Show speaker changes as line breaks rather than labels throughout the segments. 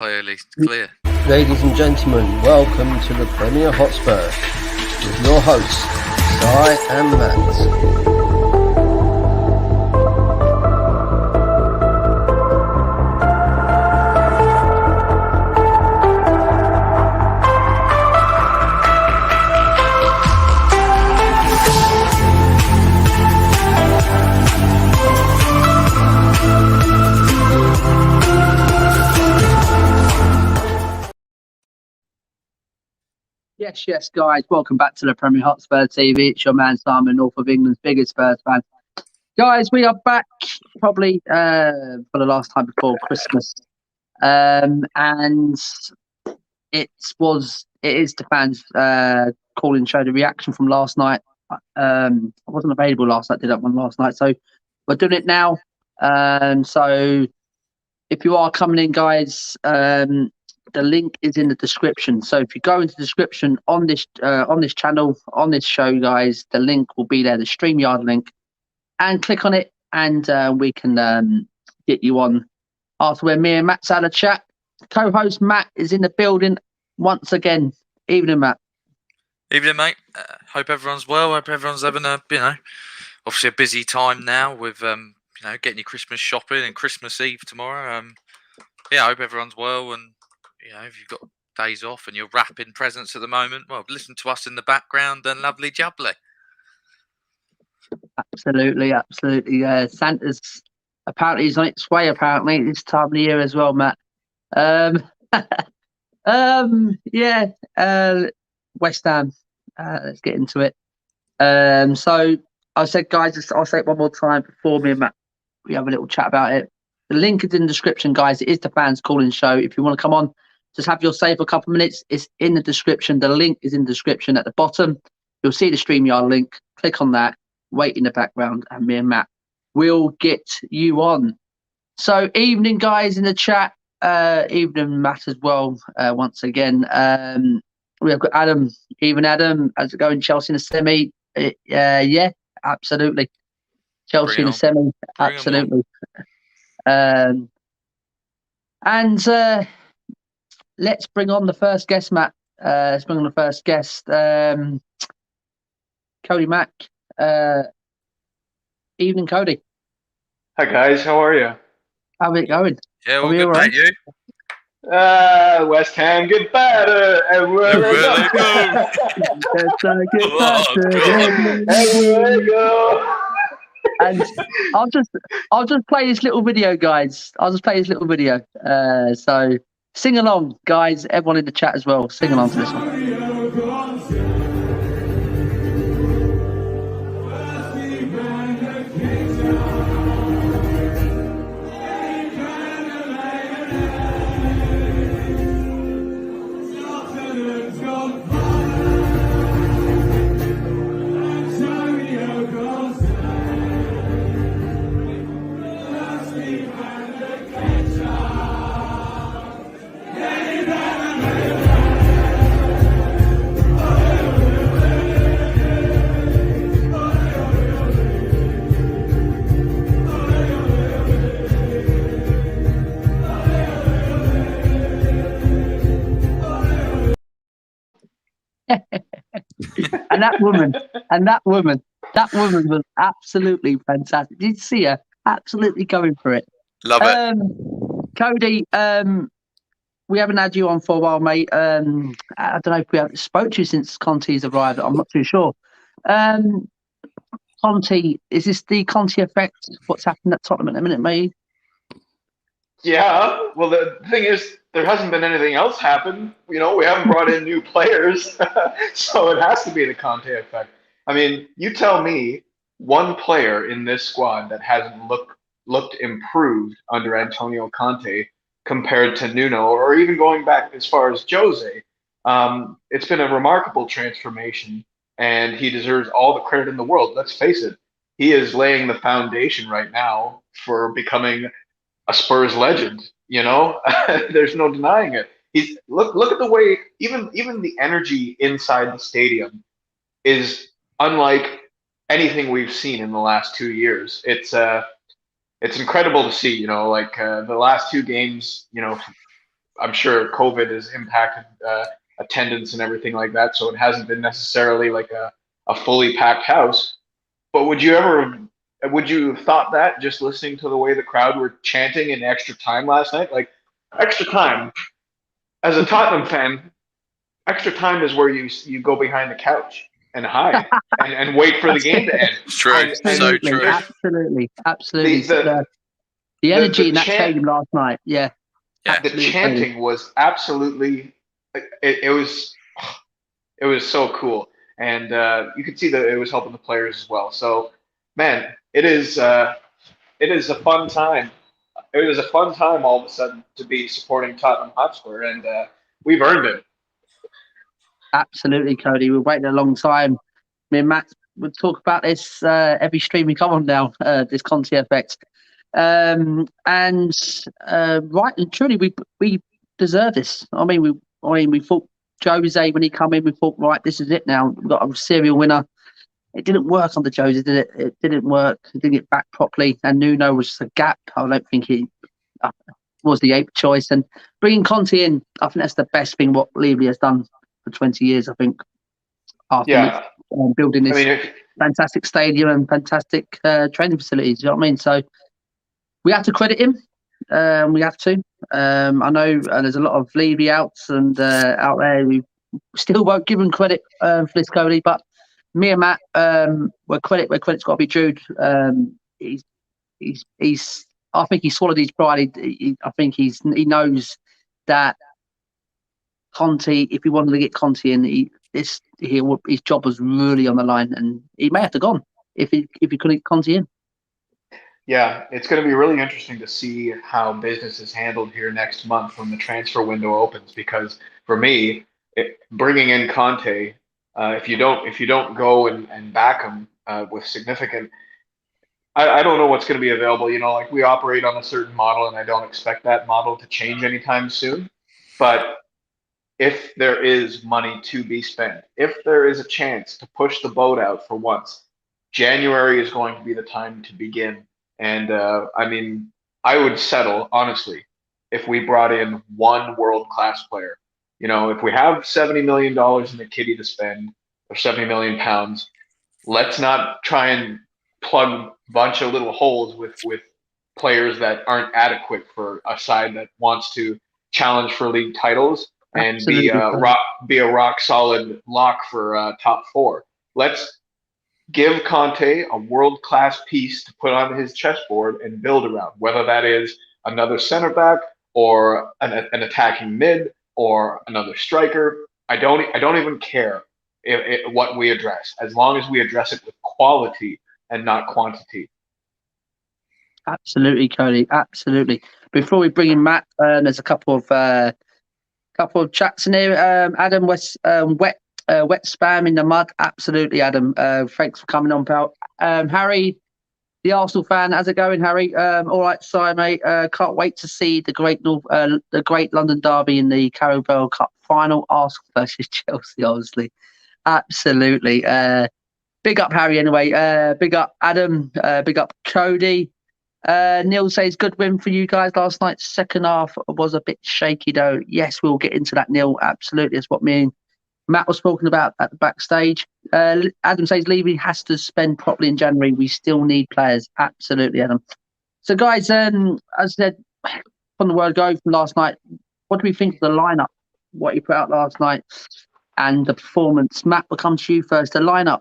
Clearly clear.
Ladies and gentlemen, welcome to the Premier Hotspur with your hosts, Si and Matt.
Yes, guys. Welcome back to the Premier Hotspur TV. It's your man Simon, North of England's biggest Spurs fan. Guys, we are back probably for the last time before Christmas, and it is the fans calling show. The reaction from last night. I wasn't available last night. Did that one last night, so we're doing it now. So if you are coming in, guys. The link is in the description. So if you go into the description on this channel, on this show, guys, the link will be there, the StreamYard link, and click on it, and we can get you on. After where me and Matt's had a chat, co-host Matt is in the building once again. Evening, Matt.
Evening, mate. Hope everyone's well. Hope everyone's having obviously a busy time now with getting your Christmas shopping and Christmas Eve tomorrow. I hope everyone's well, and if you've got days off and you're wrapping presents at the moment, well, listen to us in the background and lovely jubbly.
Absolutely. Santa's apparently he's on its way. Apparently this time of the year as well, Matt. West Ham. Let's get into it. So I said, guys, I'll say it one more time before me and Matt we have a little chat about it. The link is in the description, guys. It is the fans calling show. If you want to come on, just have your say for a couple of minutes. It's in the description. The link is in the description at the bottom. You'll see the StreamYard link. Click on that. Wait in the background, and me and Matt will get you on. So, evening, guys, in the chat. Evening, Matt, as well, once again. We have got Adam. Even Adam, how's it going? Chelsea in the semi? Yeah, absolutely. Chelsea in the semi, absolutely. Let's bring on the first guest, Matt. Let's bring on the first guest, Cody Mack. Evening, Cody.
Hi, guys. How are you?
How's it going?
Yeah, well, good, mate. You?
West Ham get better everywhere they go. Everywhere they go.
And I'll just play this little video, guys. So sing along, guys. Everyone in the chat as well. Sing along to this one. And that woman was absolutely fantastic. Did you see her? Absolutely going for it.
Love it.
Cody, we haven't had you on for a while, mate. I don't know if we haven't spoke to you since Conte's arrived. I'm not too sure. Conte, is this the Conte effect? What's happened at Tottenham at the minute, mate?
Yeah. Well, the thing is, there hasn't been anything else happen. We haven't brought in new players, so it has to be the Conte effect. I mean, you tell me one player in this squad that hasn't looked improved under Antonio Conte compared to Nuno, or even going back as far as Jose. It's been a remarkable transformation, and he deserves all the credit in the world. Let's face it, he is laying the foundation right now for becoming a Spurs legend. There's no denying it. Look at the way even the energy inside the stadium is unlike anything we've seen in the last 2 years. It's incredible to see. The last two games, I'm sure COVID has impacted attendance and everything like that, so it hasn't been necessarily like a fully packed house. But would you have thought that just listening to the way the crowd were chanting in extra time last night? Like extra time, as a Tottenham fan, extra time is where you go behind the couch and hide and wait for the game to end.
It's true.
And
So
Absolutely,
true.
absolutely.
the
The energy
the
in that
chant
stadium last night, yeah,
Yeah.
the
absolutely.
chanting was absolutely it was so cool, and you could see that it was helping the players as well. So, man, it is a fun time. It was a fun time all of a sudden to be supporting Tottenham Hotspur, and we've earned it.
Absolutely, Cody. We've waited a long time. Me and Matt would talk about this every stream we come on now, this Conti effect. And right and truly, we deserve this. I mean, we thought Jose when he come in, we thought, right, this is it now. We've got a serial winner. It didn't work on the Jose, did it? It didn't work. It didn't get back properly. And Nuno was a gap. I don't think he was the eighth choice. And bringing Conti in, I think that's the best thing what Levy has done for 20 years, I think. After building
I
this
mean,
fantastic stadium and fantastic training facilities. You know what I mean? So we have to credit him. We have to. I know there's a lot of Levy outs and out there who still won't give him credit for this, Cody. But me and Matt, where credit's got to be due. He's. I think he swallowed his pride. I think he knows that Conte, if he wanted to get Conte in, his job was really on the line, and he may have to gone if he couldn't get Conte in.
Yeah, it's going to be really interesting to see how business is handled here next month when the transfer window opens. Because for me, bringing in Conte, if you don't go and back him with significant, I don't know what's going to be available. You know, like we operate on a certain model, and I don't expect that model to change anytime soon. But if there is money to be spent, if there is a chance to push the boat out for once, January is going to be the time to begin. And I mean, I would settle, honestly, if we brought in one world-class player. You know, if we have $70 million in the kitty to spend, or 70 million pounds, let's not try and plug a bunch of little holes with players that aren't adequate for a side that wants to challenge for league titles and be a rock solid lock for top four. Let's give Conte a world class piece to put on his chessboard and build around, whether that is another center back or an attacking mid or another striker. I don't even care what we address, as long as we address it with quality and not quantity.
Absolutely, Cody. Absolutely. Before we bring in Matt, there's a couple of chats in here. Adam West, wet spam in the mud. Absolutely, Adam. Thanks for coming on, pal. Harry, the Arsenal fan, how's it going, Harry? All right, sorry, mate. Can't wait to see the great London derby in the Carabao Cup final. Arsenal versus Chelsea, obviously. Absolutely. Big up, Harry. Anyway, big up, Adam. Big up, Cody. Neil says good win for you guys last night. Second half was a bit shaky though. Yes, we'll get into that, Neil. Absolutely, that's what me and Matt was talking about at the backstage. Adam says Levy has to spend properly in January. We still need players. Absolutely, Adam. So, guys, as I said from the word go from last night, what do we think of the lineup? What he put out last night and the performance? Matt, we'll come to you first. The lineup.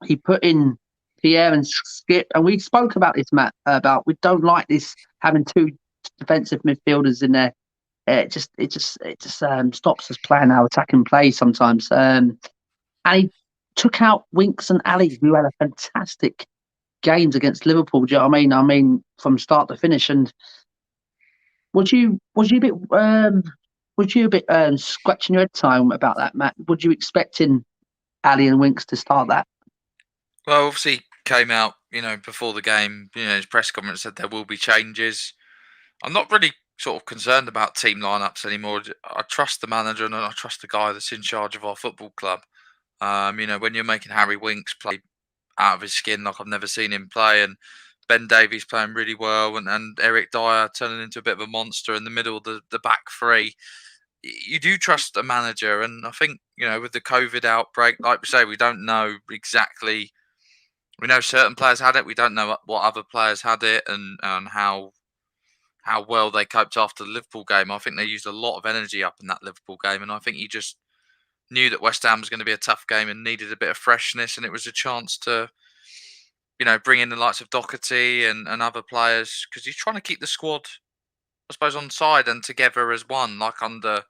He put in Pierre and Skip, and we spoke about this, Matt. About we don't like this having two defensive midfielders in there. It just stops us playing our attacking play sometimes. And he took out Winks and Ali, who had a fantastic games against Liverpool. Do you know what I mean? I mean, from start to finish. And was you a bit scratching your head time about that, Matt? Would you expecting Ali and Winks to start that?
Well, obviously came out, before the game, his press conference said there will be changes. I'm not really sort of concerned about team lineups anymore. I trust the manager and I trust the guy that's in charge of our football club. When you're making Harry Winks play out of his skin like I've never seen him play, and Ben Davies playing really well, and Eric Dyer turning into a bit of a monster in the middle of the back three. You do trust a manager, and I think with the COVID outbreak, like we say, we don't know exactly. We know certain players had it. We don't know what other players had it, and how well they coped after the Liverpool game. I think they used a lot of energy up in that Liverpool game, and I think he just knew that West Ham was going to be a tough game and needed a bit of freshness, and it was a chance to bring in the likes of Doherty and other players, because he's trying to keep the squad, I suppose, on side and together as one, like under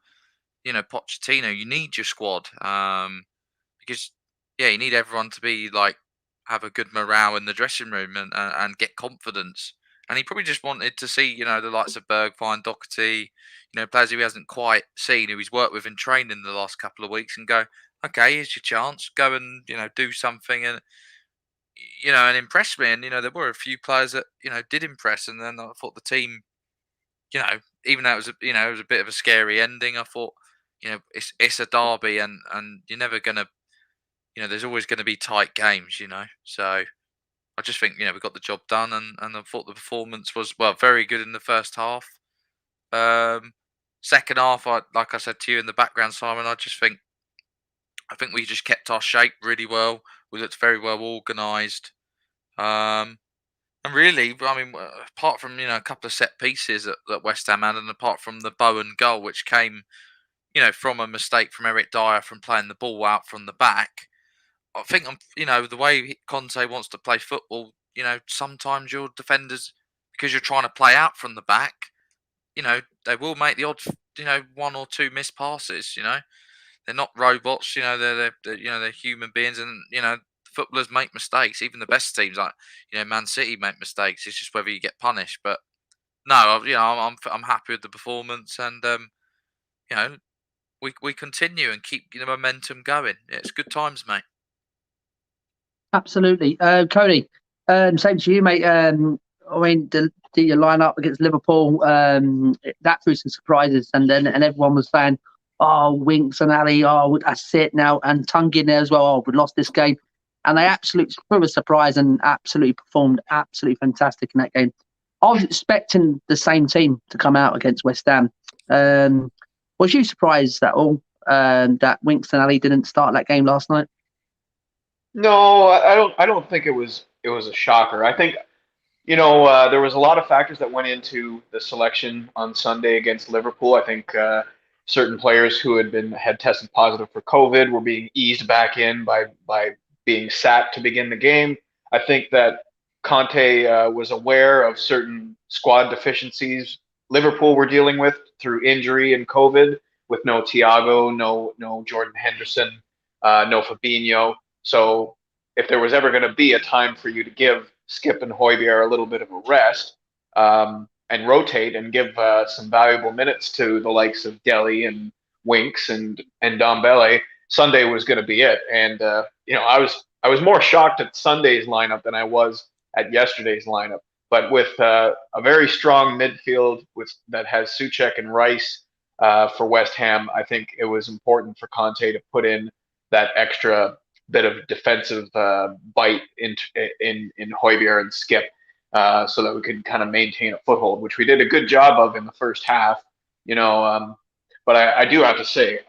Pochettino. You need your squad, because you need everyone to be like have a good morale in the dressing room and get confidence. And he probably just wanted to see the likes of Bergwijn, Doherty, players who he hasn't quite seen, who he's worked with in training the last couple of weeks, and go, okay, here's your chance, go and do something and impress me. And there were a few players that did impress, and then I thought the team, even though it was it was a bit of a scary ending, I thought it's a derby, and you're never gonna there's always going to be tight games, So I just think we got the job done, and I thought the performance was very good in the first half. Second half, like I said to you in the background, Simon, I think we just kept our shape really well. We looked very well organised. And really, I mean, apart from a couple of set pieces that West Ham had, and apart from the Bowen goal, which came from a mistake from Eric Dyer from playing the ball out from the back, I think the way Conte wants to play football. Sometimes your defenders, because you're trying to play out from the back, they will make the odd one or two missed passes. They're not robots. They're human beings, and footballers make mistakes. Even the best teams, like Man City, make mistakes. It's just whether you get punished. But no, I'm happy with the performance, and we continue and keep the momentum going. It's good times, mate.
Absolutely. Cody, same to you, mate. I mean, your lineup against Liverpool, that threw some surprises, and everyone was saying, oh, Winks and Ali, oh, that's it now, and Tung in there as well, oh, we lost this game. And they absolutely threw a surprise and absolutely performed absolutely fantastic in that game. I was expecting the same team to come out against West Ham. Was you surprised at all that Winks and Ali didn't start that game last night?
No, I don't think it was a shocker. I think there was a lot of factors that went into the selection on Sunday against Liverpool. I think certain players who had tested positive for COVID were being eased back in by being sat to begin the game. I think that Conte was aware of certain squad deficiencies Liverpool were dealing with through injury and COVID, with no Thiago, no Jordan Henderson, no Fabinho. So if there was ever going to be a time for you to give Skip and Højbjerg a little bit of a rest, and rotate and give some valuable minutes to the likes of Dele and Winks and Dombele, Sunday was going to be it. And I was more shocked at Sunday's lineup than I was at yesterday's lineup. But with a very strong midfield that has Souček and Rice for West Ham, I think it was important for Conte to put in that extra bit of defensive bite in Højbjerg and Skip, so that we could kind of maintain a foothold, which we did a good job of in the first half. But I do have to say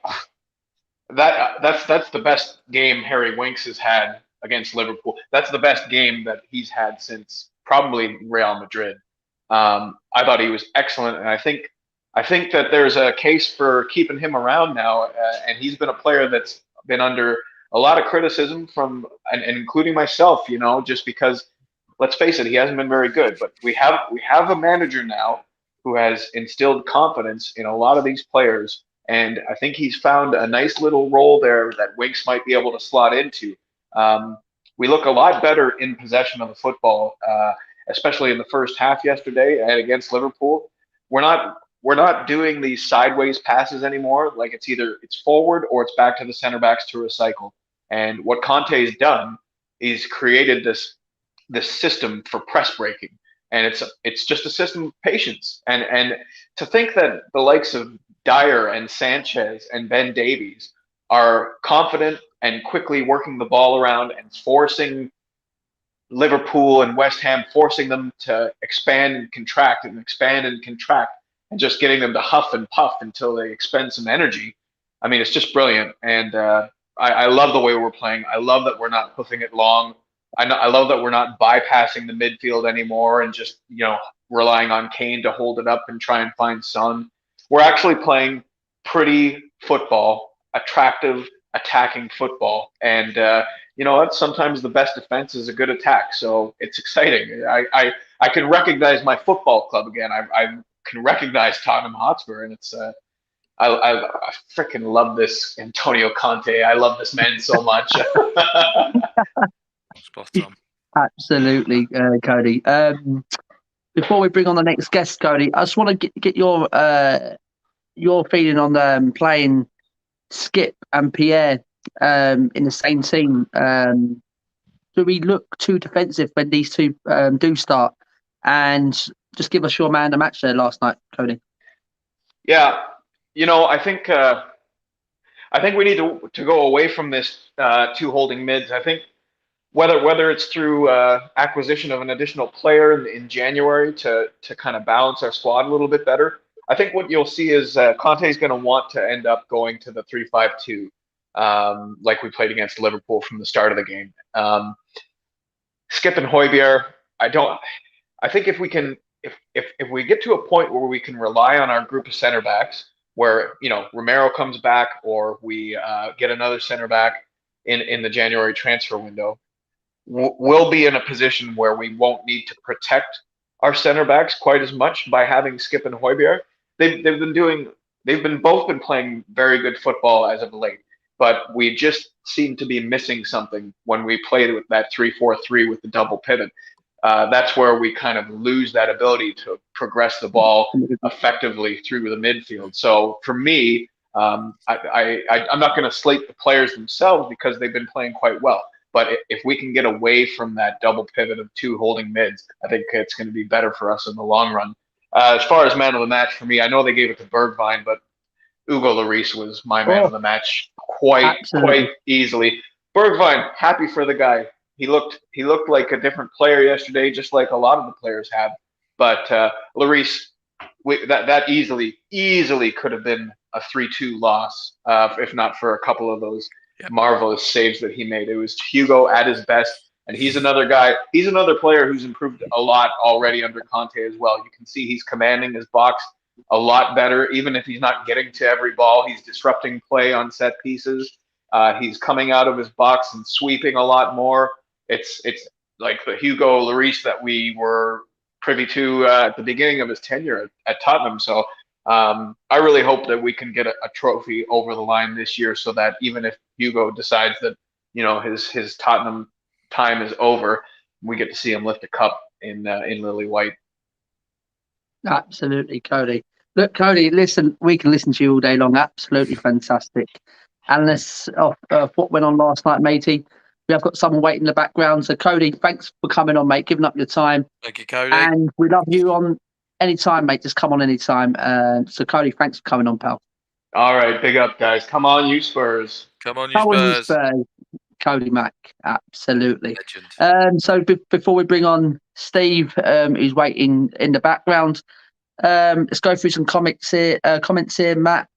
that's the best game Harry Winks has had against Liverpool. That's the best game that he's had since probably Real Madrid. I thought he was excellent, and I think that there's a case for keeping him around now, and he's been a player that's been under a lot of criticism from, and including myself, just because, let's face it, he hasn't been very good. But we have a manager now who has instilled confidence in a lot of these players, and I think he's found a nice little role there that Winks might be able to slot into. We look a lot better in possession of the football, especially in the first half yesterday and against Liverpool. We're not doing these sideways passes anymore. Like it's forward or it's back to the center backs to recycle. And what Conte has done is created this system for press breaking, and it's just a system of patience. And to think that the likes of Dyer and Sanchez and Ben Davies are confident and quickly working the ball around and forcing Liverpool and West Ham, forcing them to expand and contract and just getting them to huff and puff until they expend some energy. I mean, it's just brilliant. And I love the way we're playing. I love that we're not hoofing it long. I love that we're not bypassing the midfield anymore and just, relying on Kane to hold it up and try and find Son. We're actually playing pretty football, attractive, attacking football. And you know what? Sometimes the best defense is a good attack. So it's exciting. I can recognize my football club again. I can recognize Tottenham Hotspur, and it's I freaking love this Antonio Conte. I love this man so much.
Spot on.
Absolutely, Cody. Before we bring on the next guest, Cody, I just want to get your feeling on playing Skip and Pierre in the same team. Do we look too defensive when these two do start? And just give us your man of the match there last night, Cody.
Yeah, I think we need to go away from this two holding mids. I think whether it's through acquisition of an additional player in January to kind of balance our squad a little bit better, I think what you'll see is Conte is going to want to end up going to the 3-5-2, like we played against Liverpool from the start of the game. Skip and Højbjerg, I think if we can, if we get to a point where we can rely on our group of center backs, where Romero comes back, or we get another center back in the January transfer window, we'll be in a position where we won't need to protect our center backs quite as much by having Skip and Højbjerg. They've both been playing very good football as of late, but we just seem to be missing something when we played with that 3-4-3 with the double pivot. That's where we kind of lose that ability to progress the ball effectively through the midfield. So for me, I'm not going to slate the players themselves because they've been playing quite well. But if we can get away from that double pivot of two holding mids, I think it's going to be better for us in the long run. As far as man of the match for me, I know they gave it to Bergwijn, but Hugo Lloris was my man of the match quite easily. Bergwijn, happy for the guy. He looked like a different player yesterday, just like a lot of the players have. But Lloris, that easily could have been a 3-2 loss, if not for a couple of those marvelous saves that he made. It was Hugo at his best, and he's another guy. He's another player who's improved a lot already under Conte as well. You can see he's commanding his box a lot better, even if he's not getting to every ball. He's disrupting play on set pieces. He's coming out of his box and sweeping a lot more. It's like the Hugo Lloris that we were privy to at the beginning of his tenure at Tottenham. So I really hope that we can get a trophy over the line this year, so that even if Hugo decides that his Tottenham time is over, we get to see him lift a cup in Lily White.
Absolutely, Cody. Look, Cody, listen, we can listen to you all day long. Absolutely fantastic. Analysts of what went on last night, matey. We have got someone waiting in the background. So, Cody, thanks for coming on, mate, giving up your time.
Thank you, Cody.
And we love you on anytime, mate. Just come on anytime. So, Cody, thanks for coming on, pal.
All right, big up, guys. Come on, you Spurs.
Come on, you Spurs.
Cody Mack, absolutely.
Legend.
So before we bring on Steve, who's waiting in the background, let's go through some comments here, Matt.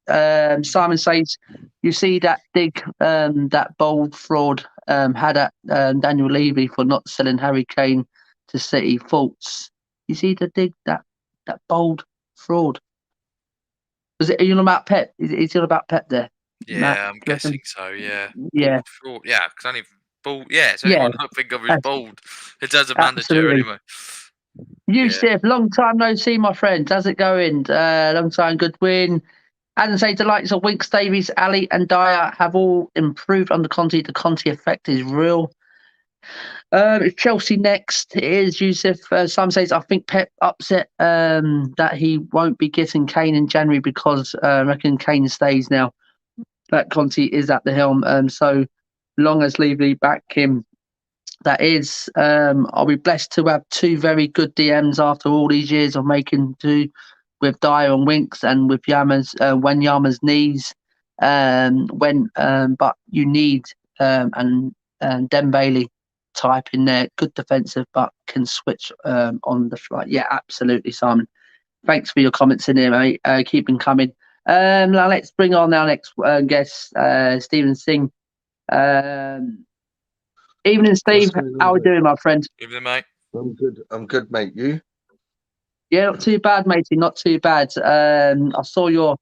Simon says, you see that dig, that bold fraud had at Daniel Levy for not selling Harry Kane to City. Faults. You see the dig, that bold fraud. Are you on about Pep? Is it all about Pep there?
Yeah,
Matt,
I'm guessing so. Yeah.
Yeah.
Fraud. Yeah, because only bald. Yeah, it's only one I think of is bold. It does a manager
Absolutely.
anyway.
Yusuf, long time no see, my friend. How's it going? Long time, good win. Adam says the likes of Winks, Davies, Ali, and Dyer have all improved under Conte. The Conte effect is real. It's Chelsea next. It is Yusuf. Sam says, I think Pep upset that he won't be getting Kane in January because I reckon Kane stays now. That Conte is at the helm. So long as Levy back him, that is. I'll be blessed to have two very good DMs after all these years of making do with Dyer and Winks and with Wanyama's knees. But you need and Dembele type in there. Good defensive, but can switch on the fly. Yeah, absolutely, Simon. Thanks for your comments in here, mate. Keep them coming. Now let's bring on our next guest, Stephen Singh. Evening, Steve. How are we doing, my friend?
Evening, mate.
I'm good, mate. You?
Yeah, not too bad, matey. Not too bad. I saw your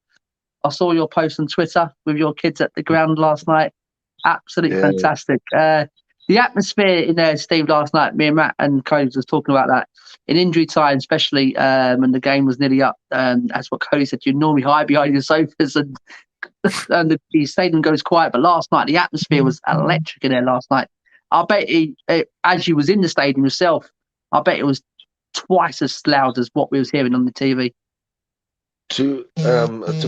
post on Twitter with your kids at the ground last night. Absolutely fantastic. The atmosphere in there, Steve, last night, me and Matt and Cody was talking about that. In injury time, especially when the game was nearly up, that's what Cody said. You normally hide behind your sofas and the stadium goes quiet. But last night, the atmosphere was electric in there last night. I bet as you was in the stadium yourself, I bet it was twice as loud as what we was hearing on the TV.
To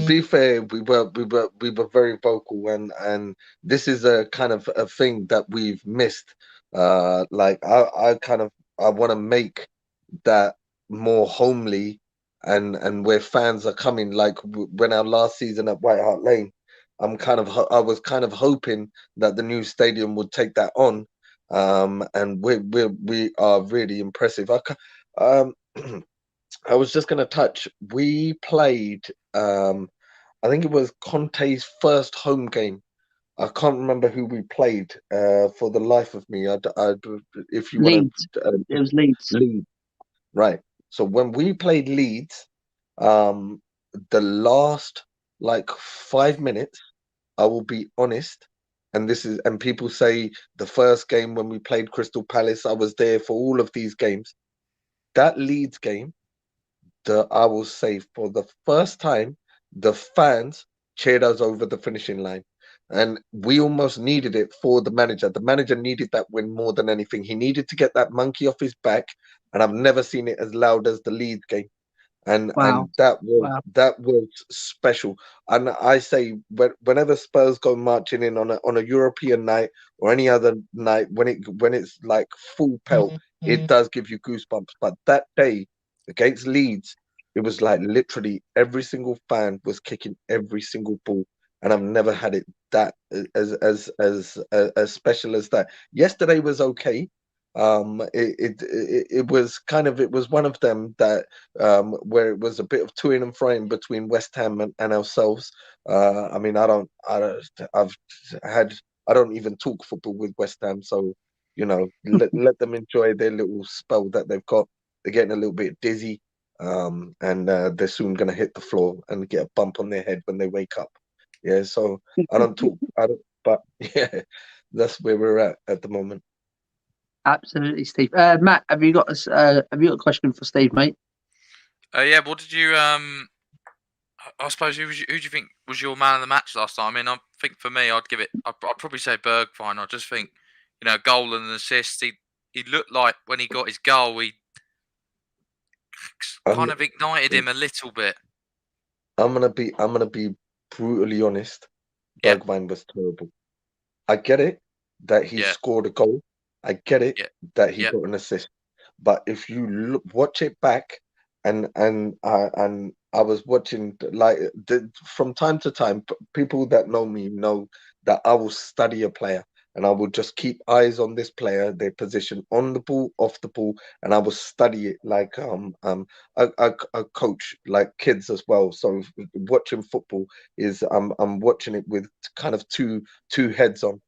be fair, we were very vocal, and this is a kind of a thing that we've missed. Like I want to make that more homely, and where fans are coming. Like when our last season at White Hart Lane, I was kind of hoping that the new stadium would take that on, and we are really impressive. I was just gonna touch. We played. I think it was Conte's first home game. I can't remember who we played. For the life of me, if you want
Leeds.
to,
It was Leeds.
Leeds, right? So when we played Leeds, the last like 5 minutes, I will be honest, and people say the first game when we played Crystal Palace, I was there for all of these games. That Leeds game, I will say for the first time, the fans cheered us over the finishing line. And we almost needed it for the manager. The manager needed that win more than anything. He needed to get that monkey off his back. And I've never seen it as loud as the Leeds game. And
Wow.
that was special. And I say whenever Spurs go marching in on a European night or any other night, when it's like full pelt, it does give you goosebumps. But that day against Leeds, it was like literally every single fan was kicking every single ball, and I've never had it that as special as that. Yesterday was okay. It was one of them that where it was a bit of toing and froing between West Ham and ourselves. I mean, I don't even talk football with West Ham, so let them enjoy their little spell that they've got. They're getting a little bit dizzy, and they're soon going to hit the floor and get a bump on their head when they wake up. Yeah, so I don't talk. But yeah, that's where we're at the moment.
Absolutely, Steve. Matt, have you got a question for Steve, mate?
Yeah. What did you I suppose who do you think was your man of the match last time? I mean, I think for me, I'd probably say Bergwijn. I just think, goal and an assist. He looked like when he got his goal, he kind of ignited him a little bit.
I'm gonna be brutally honest. Bergwijn was terrible. I get it that he scored a goal. I get it that he got an assist. But if you watch it back, and I was watching from time to time, people that know me know that I will study a player, and I will just keep eyes on this player, their position on the ball, off the ball, and I will study it like a coach, like kids as well. So watching football is I'm watching it with kind of two heads on,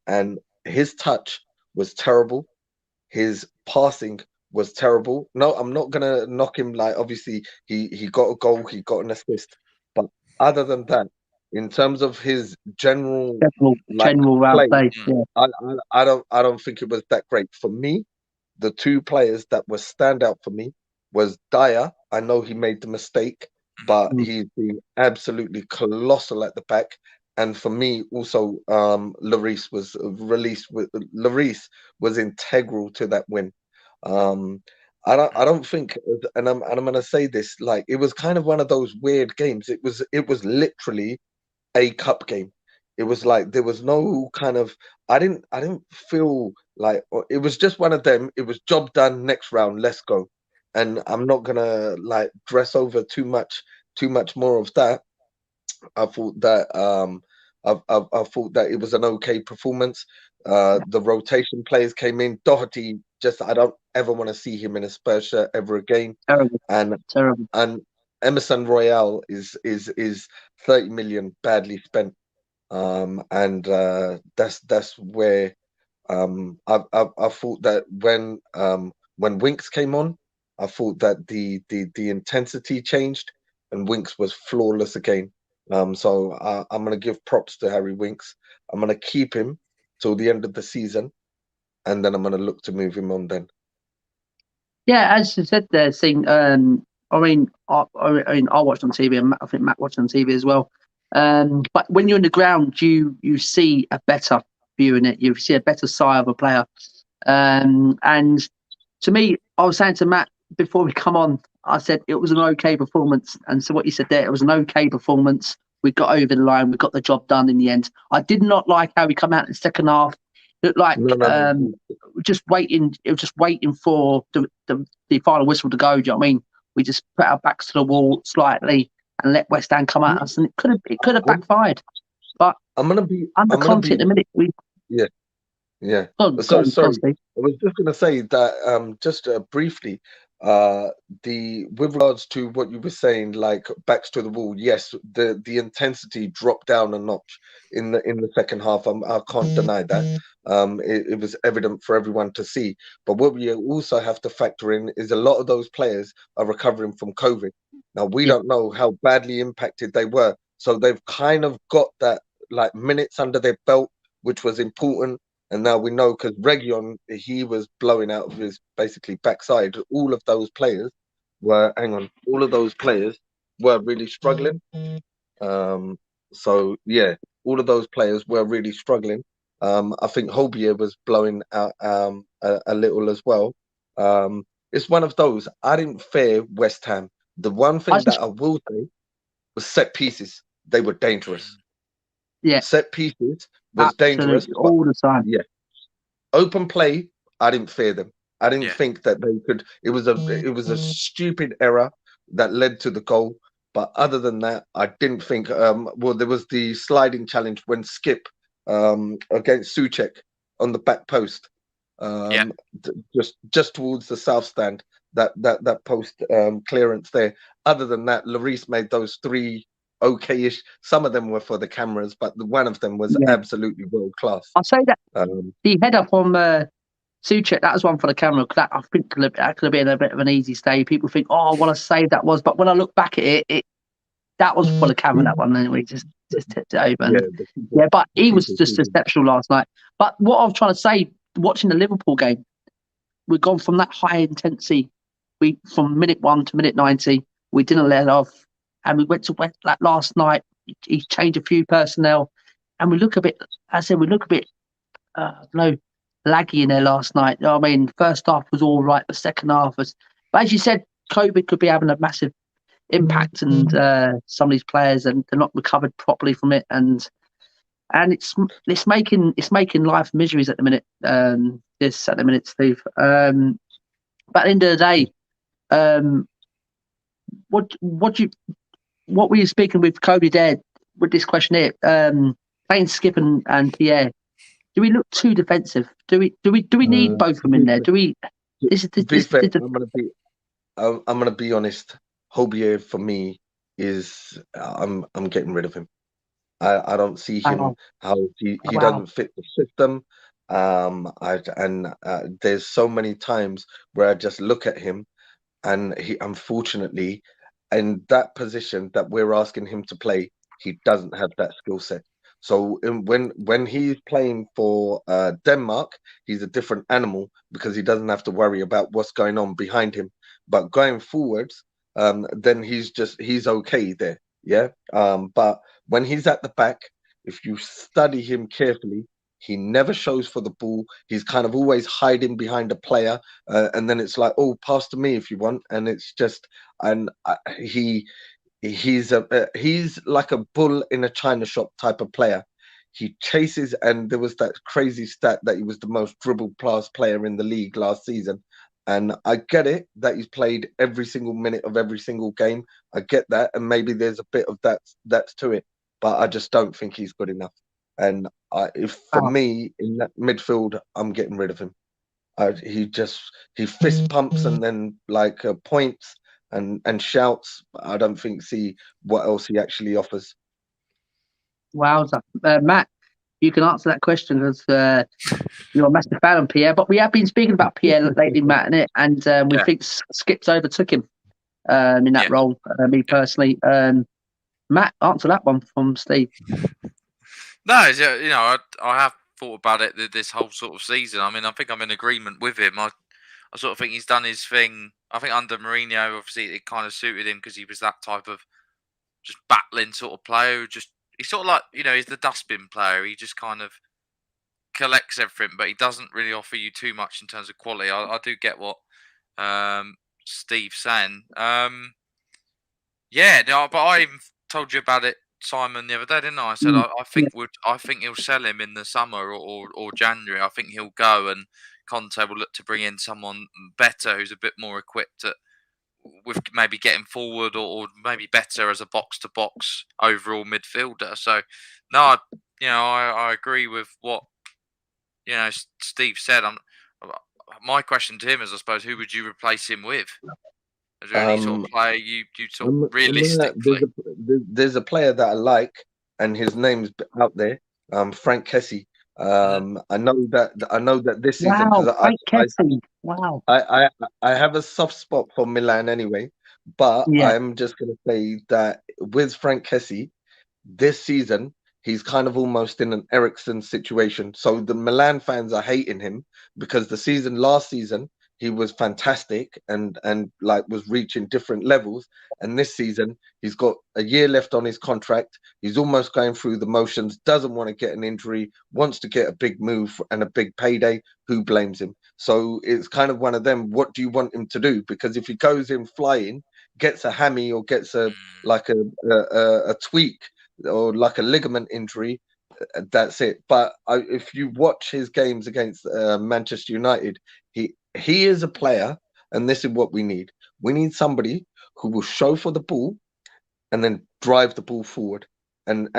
and his touch was terrible. His passing was terrible. No, I'm not gonna knock him. Like obviously he got a goal, he got an assist, but other than that, in terms of his general
round play,
I don't think it was that great. For me, the two players that were standout for me was Dyer. I know he made the mistake, but he's been absolutely colossal at the back. And for me, also, Lloris was integral to that win. I don't think, and I'm gonna say this, like it was kind of one of those weird games. It was literally a cup game. It was like there was no kind of I didn't feel like it was just one of them. It was job done, next round, let's go. And I'm not gonna like dress over too much more of that. I thought that I thought that it was an okay performance. The rotation players came in. Doherty, I don't ever want to see him in a Spurs shirt ever again.
Terrible.
And
Terrible.
And Emerson Royale is 30 million badly spent. And that's where I thought that when Winks came on, I thought that the intensity changed and Winks was flawless again. So I'm gonna give props to Harry Winks. I'm gonna keep him till the end of the season, and then I'm gonna look to move him on then.
Yeah, as you said there, I mean, I watched on TV, and I think Matt watched on TV as well. But when you're in the ground, you see a better view in it. You see a better side of a player. And to me, I was saying to Matt before we come on, I said it was an okay performance. And so what you said there, it was an okay performance. We got over the line. We got the job done in the end. I did not like how we come out in the second half. It looked like
No.
just waiting. It was just waiting for the final whistle to go. Do you know what I mean? We just put our backs to the wall slightly and let West Ham come at us, and it could have backfired. But
I'm gonna be
under Conte at the minute,
yeah.
Sorry.
I was just going to say that just briefly, with regards to what you were saying, like backs to the wall. Yes, the intensity dropped down a notch in the second half. I can't deny that. It was evident for everyone to see. But what we also have to factor in is a lot of those players are recovering from COVID. Now we don't know how badly impacted they were, so they've kind of got that like minutes under their belt, which was important. And now we know because Region, he was blowing out of his basically backside. All of those players were really struggling. So yeah, all of those players were really struggling. I think Hobier was blowing out a little as well. It's one of those. I didn't fear West Ham. The one thing that I will say was set pieces. They were dangerous.
Yeah,
set pieces was dangerous
all the time.
Yeah, open play. I didn't fear them. I didn't think that they could. It was a stupid error that led to the goal. But other than that, I didn't think. Well, there was the sliding challenge when Skip against Souček on the back post. Just towards the south stand. That post clearance there. Other than that, Lloris made those three okay-ish. Some of them were for the cameras, but one of them was absolutely world class.
I'll say that the head up on Souček, that was one for the camera. That I think that could have been a bit of an easy stay. People think, oh, what a save that was, but when I look back at it that was for the camera. That one, and we just tipped it over. But he was just exceptional last night. But what I'm trying to say, watching the Liverpool game, we've gone from that high intensity. From minute 1 to minute 90, we didn't let off. And we went to like last night. He changed a few personnel, and we look a bit. Laggy in there last night. I mean, first half was all right, the second half was. But as you said, COVID could be having a massive impact, and some of these players and they're not recovered properly from it, and it's making life miseries at the minute. Steve. But at the end of the day, what were you speaking with Cody there with this question here? Playing Skip and Pierre, do we look too defensive? Do we need both of them in there? Do we?
I'm gonna be honest. Hobier for me is I'm getting rid of him. I don't see him how he doesn't fit the system. There's so many times where I just look at him, and he unfortunately, in that position that we're asking him to play, he doesn't have that skill set. So when he's playing for Denmark, he's a different animal because he doesn't have to worry about what's going on behind him. But going forwards, then he's okay there. Yeah. But when he's at the back, if you study him carefully, he never shows for the ball. He's kind of always hiding behind a player, and then it's like, oh, pass to me if you want. And it's just, he's like a bull in a china shop type of player. He chases, and there was that crazy stat that he was the most dribble pass player in the league last season. And I get it that he's played every single minute of every single game. I get that, and maybe there's a bit of that's to it, but I just don't think he's good enough. And if for me in that midfield, I'm getting rid of him. He fist pumps and then like points and shouts. I don't see what else he actually offers.
Wowza. Matt, you can answer that question because you're a massive fan of Pierre. But we have been speaking about Pierre lately, Matt, and we think Skips overtook him in that role. Me personally, Matt, answer that one from Steve.
No, you know, I have thought about it this whole sort of season. I mean, I think I'm in agreement with him. I sort of think he's done his thing. I think under Mourinho, obviously, it kind of suited him because he was that type of just battling sort of player. He's sort of like, you know, he's the dustbin player. He just kind of collects everything, but he doesn't really offer you too much in terms of quality. I do get what Steve's saying. Yeah, no, but I even told you about it, Simon, the other day, didn't I? I said I think he'll sell him in the summer or January. I think he'll go, and Conte will look to bring in someone better who's a bit more equipped with maybe getting forward or maybe better as a box to box overall midfielder. So no, I agree with what Steve said. My question to him is, I suppose, who would you replace him with? Is there any sort of player you sort of realistically?
There's a player that I like, and his name's out there. Frank Kessie. I know that this season because I have a soft spot for Milan anyway. But I'm just going to say that with Frank Kessie, this season he's kind of almost in an Eriksen situation. So the Milan fans are hating him because last season he was fantastic and like was reaching different levels. And this season he's got a year left on his contract. He's almost going through the motions, doesn't want to get an injury, wants to get a big move and a big payday. Who blames him? So it's kind of one of them. What do you want him to do? Because if he goes in flying, gets a hammy or gets a tweak or like a ligament injury, that's it. But if you watch his games against Manchester United, he is a player, and this is what we need. We need somebody who will show for the ball and then drive the ball forward and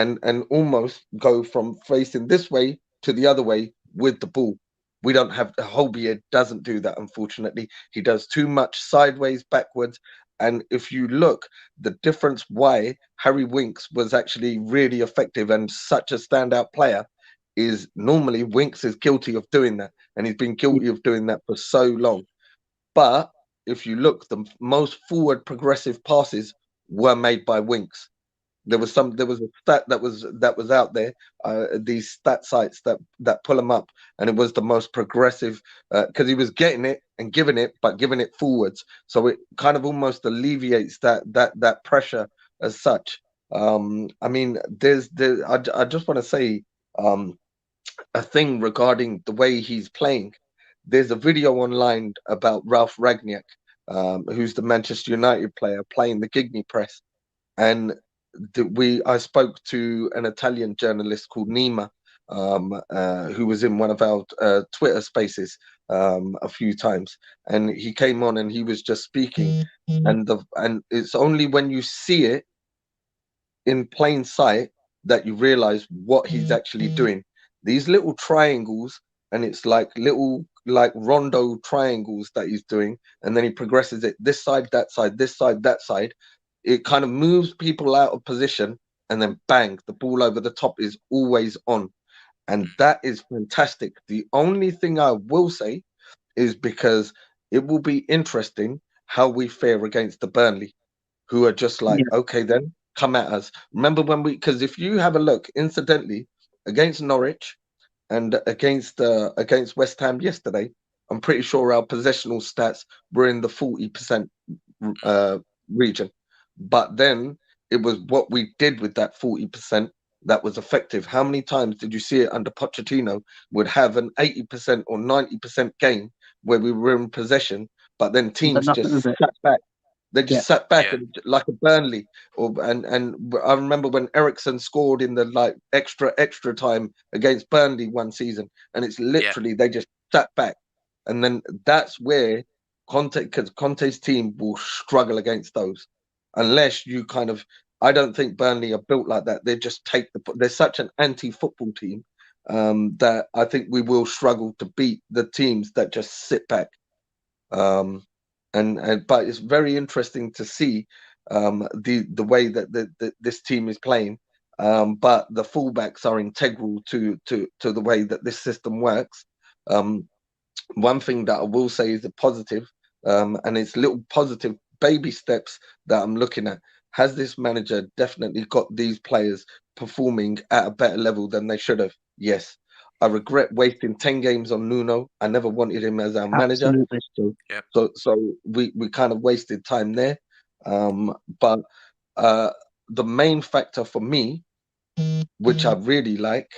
almost go from facing this way to the other way with the ball. We don't have Holbein doesn't do that, unfortunately. He does too much sideways, backwards. And if you look, the difference why Harry Winks was actually really effective and such a standout player is normally Winks is guilty of doing that. And he's been guilty of doing that for so long. But if you look, the most forward progressive passes were made by Winks. There was a stat that was out there, these stat sites that pull them up, and it was the most progressive because he was getting it and giving it, but giving it forwards. So it kind of almost alleviates that pressure as such. I mean, I just want to say a thing regarding the way he's playing. There's a video online about Ralph Rangnick, who's the Manchester United player playing the Gigny press, and I spoke to an Italian journalist called Nima, who was in one of our Twitter spaces a few times, and he came on and he was just speaking, and it's only when you see it in plain sight that you realize what he's actually doing. These little triangles, and it's like little rondo triangles that he's doing, and then he progresses it this side, that side, this side, that side. It kind of moves people out of position, and then bang, the ball over the top is always on. And that is fantastic. The only thing I will say is because it will be interesting how we fare against the Burnley, who are just like, okay, then come at us. Remember because if you have a look, incidentally, against Norwich and against West Ham yesterday, I'm pretty sure our possessional stats were in the 40% region. But then it was what we did with that 40% that was effective. How many times did you see it under Pochettino would have an 80% or 90% game where we were in possession, but then teams just sat back. They just sat back like a Burnley. And I remember when Eriksen scored in the extra time against Burnley one season, and it's literally they just sat back. And then that's where Conte's team will struggle against those. Unless you I don't think Burnley are built like that. They just they're such an anti-football team. that I think we will struggle to beat the teams that just sit back. But it's very interesting to see the way that this team is playing. But the fullbacks are integral to the way that this system works. One thing that I will say is a positive, and it's little positive baby steps that I'm looking at. Has this manager definitely got these players performing at a better level than they should have? Yes. I regret wasting 10 games on Nuno. I never wanted him as our manager. So we kind of wasted time there. But the main factor for me, which I really like,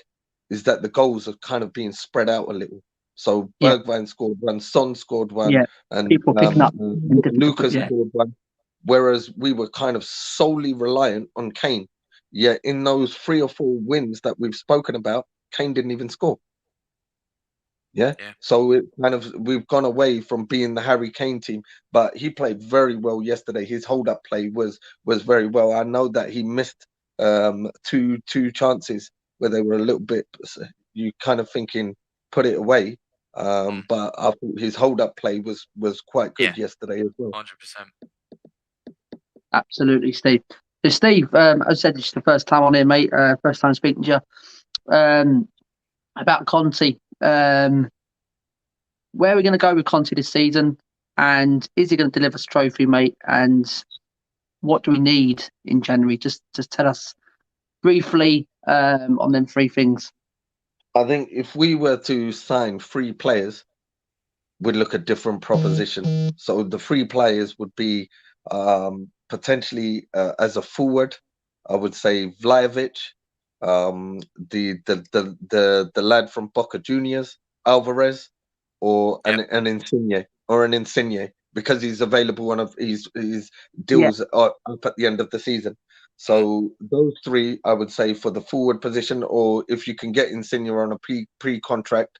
is that the goals are kind of being spread out a little. So Bergwijn scored one, Son scored one, and
people picking up
Lucas scored one. Whereas we were kind of solely reliant on Kane. Yet in those 3 or 4 wins that we've spoken about, Kane didn't even score. Yeah. So it kind of, we've gone away from being the Harry Kane team, but he played very well yesterday. His hold-up play was very well. I know that he missed two chances where they were a little bit, you kind of thinking, put it away. But I thought his hold-up play was quite good yesterday as well.
100%.
Absolutely, Steve. So Steve, I said this is the first time on here, mate. First time speaking to you. About Conte. Where are we going to go with Conte this season? And is he going to deliver us a trophy, mate? And what do we need in January? Just tell us briefly on them 3 things.
I think if we were to sign 3 players, we'd look at different proposition. So the 3 players would be potentially as a forward, I would say Vlahovic, the lad from Boca Juniors, Alvarez, or an Insigne, because he's available on his deals up at the end of the season. So those 3, I would say, for the forward position, or if you can get Insigne on a pre-contract,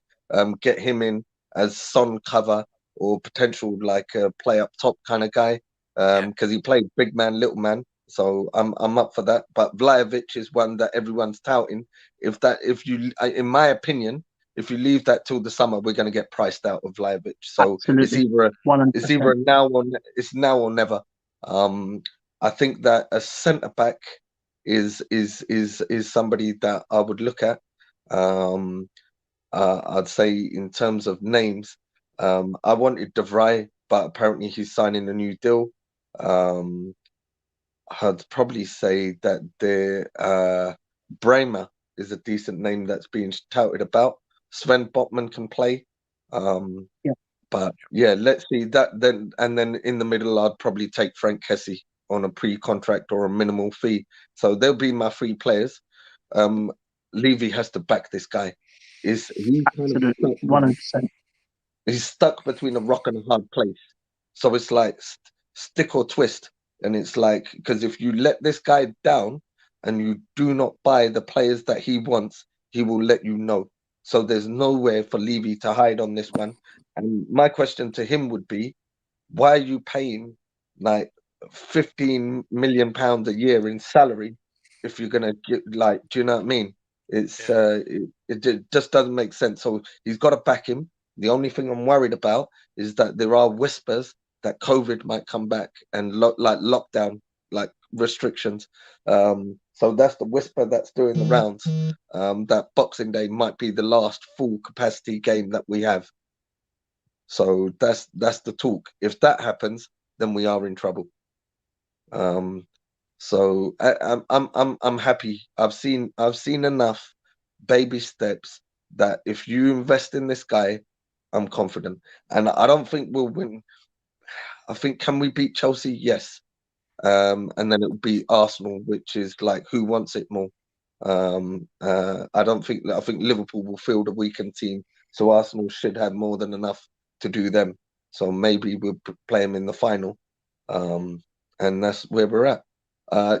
get him in as Son cover or potential like a play up top kind of guy, because he played big man, little man. So I'm up for that. But Vlahovic is one that everyone's touting. If you, in my opinion, if you leave that till the summer, we're going to get priced out of Vlahovic. So it's either now or never. I think that a centre back is somebody that I would look at. I'd say in terms of names, I wanted De Vrij, but apparently he's signing a new deal. I'd probably say that the Bremer is a decent name that's being touted about. Sven Botman can play. But let's see that then. And then in the middle, I'd probably take Frank Kessie on a pre-contract or a minimal fee. So they'll be my 3 players. Levy has to back this guy. He's kind of
100%.
He's stuck between a rock and a hard place. So it's like stick or twist. And it's like, because if you let this guy down and you do not buy the players that he wants, he will let you know. So there's nowhere for Levy to hide on this one. And my question to him would be, why are you paying like £15 million a year in salary if you're gonna get, like, do you know what I mean? It's it just doesn't make sense. So he's got to back him. The only thing I'm worried about is that there are whispers that COVID might come back and like lockdown, like restrictions. So that's the whisper that's doing the rounds. That Boxing Day might be the last full capacity game that we have. So that's the talk. If that happens, then we are in trouble. So I'm happy. I've seen enough baby steps that if you invest in this guy, I'm confident. And I don't think we'll win. I think, can we beat Chelsea? Yes. And then it'll be Arsenal, which is like, who wants it more? I think Liverpool will field a weakened team, so Arsenal should have more than enough to do them. So maybe we'll play them in the final, and that's where we're at.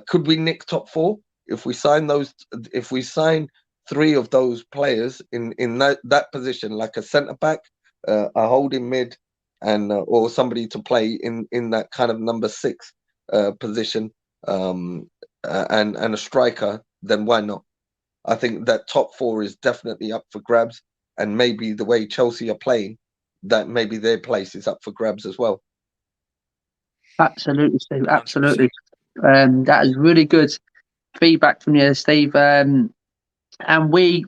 Could we nick top 4 if we sign those? If we sign 3 of those players in that position, like a centre back, a holding mid, and or somebody to play in that kind of number 6 position, and a striker, then why not? I think that top 4 is definitely up for grabs, and maybe the way Chelsea are playing, that maybe their place is up for grabs as well.
Absolutely, Steve.
100%.
Absolutely. That is really good feedback from you, Steve. And we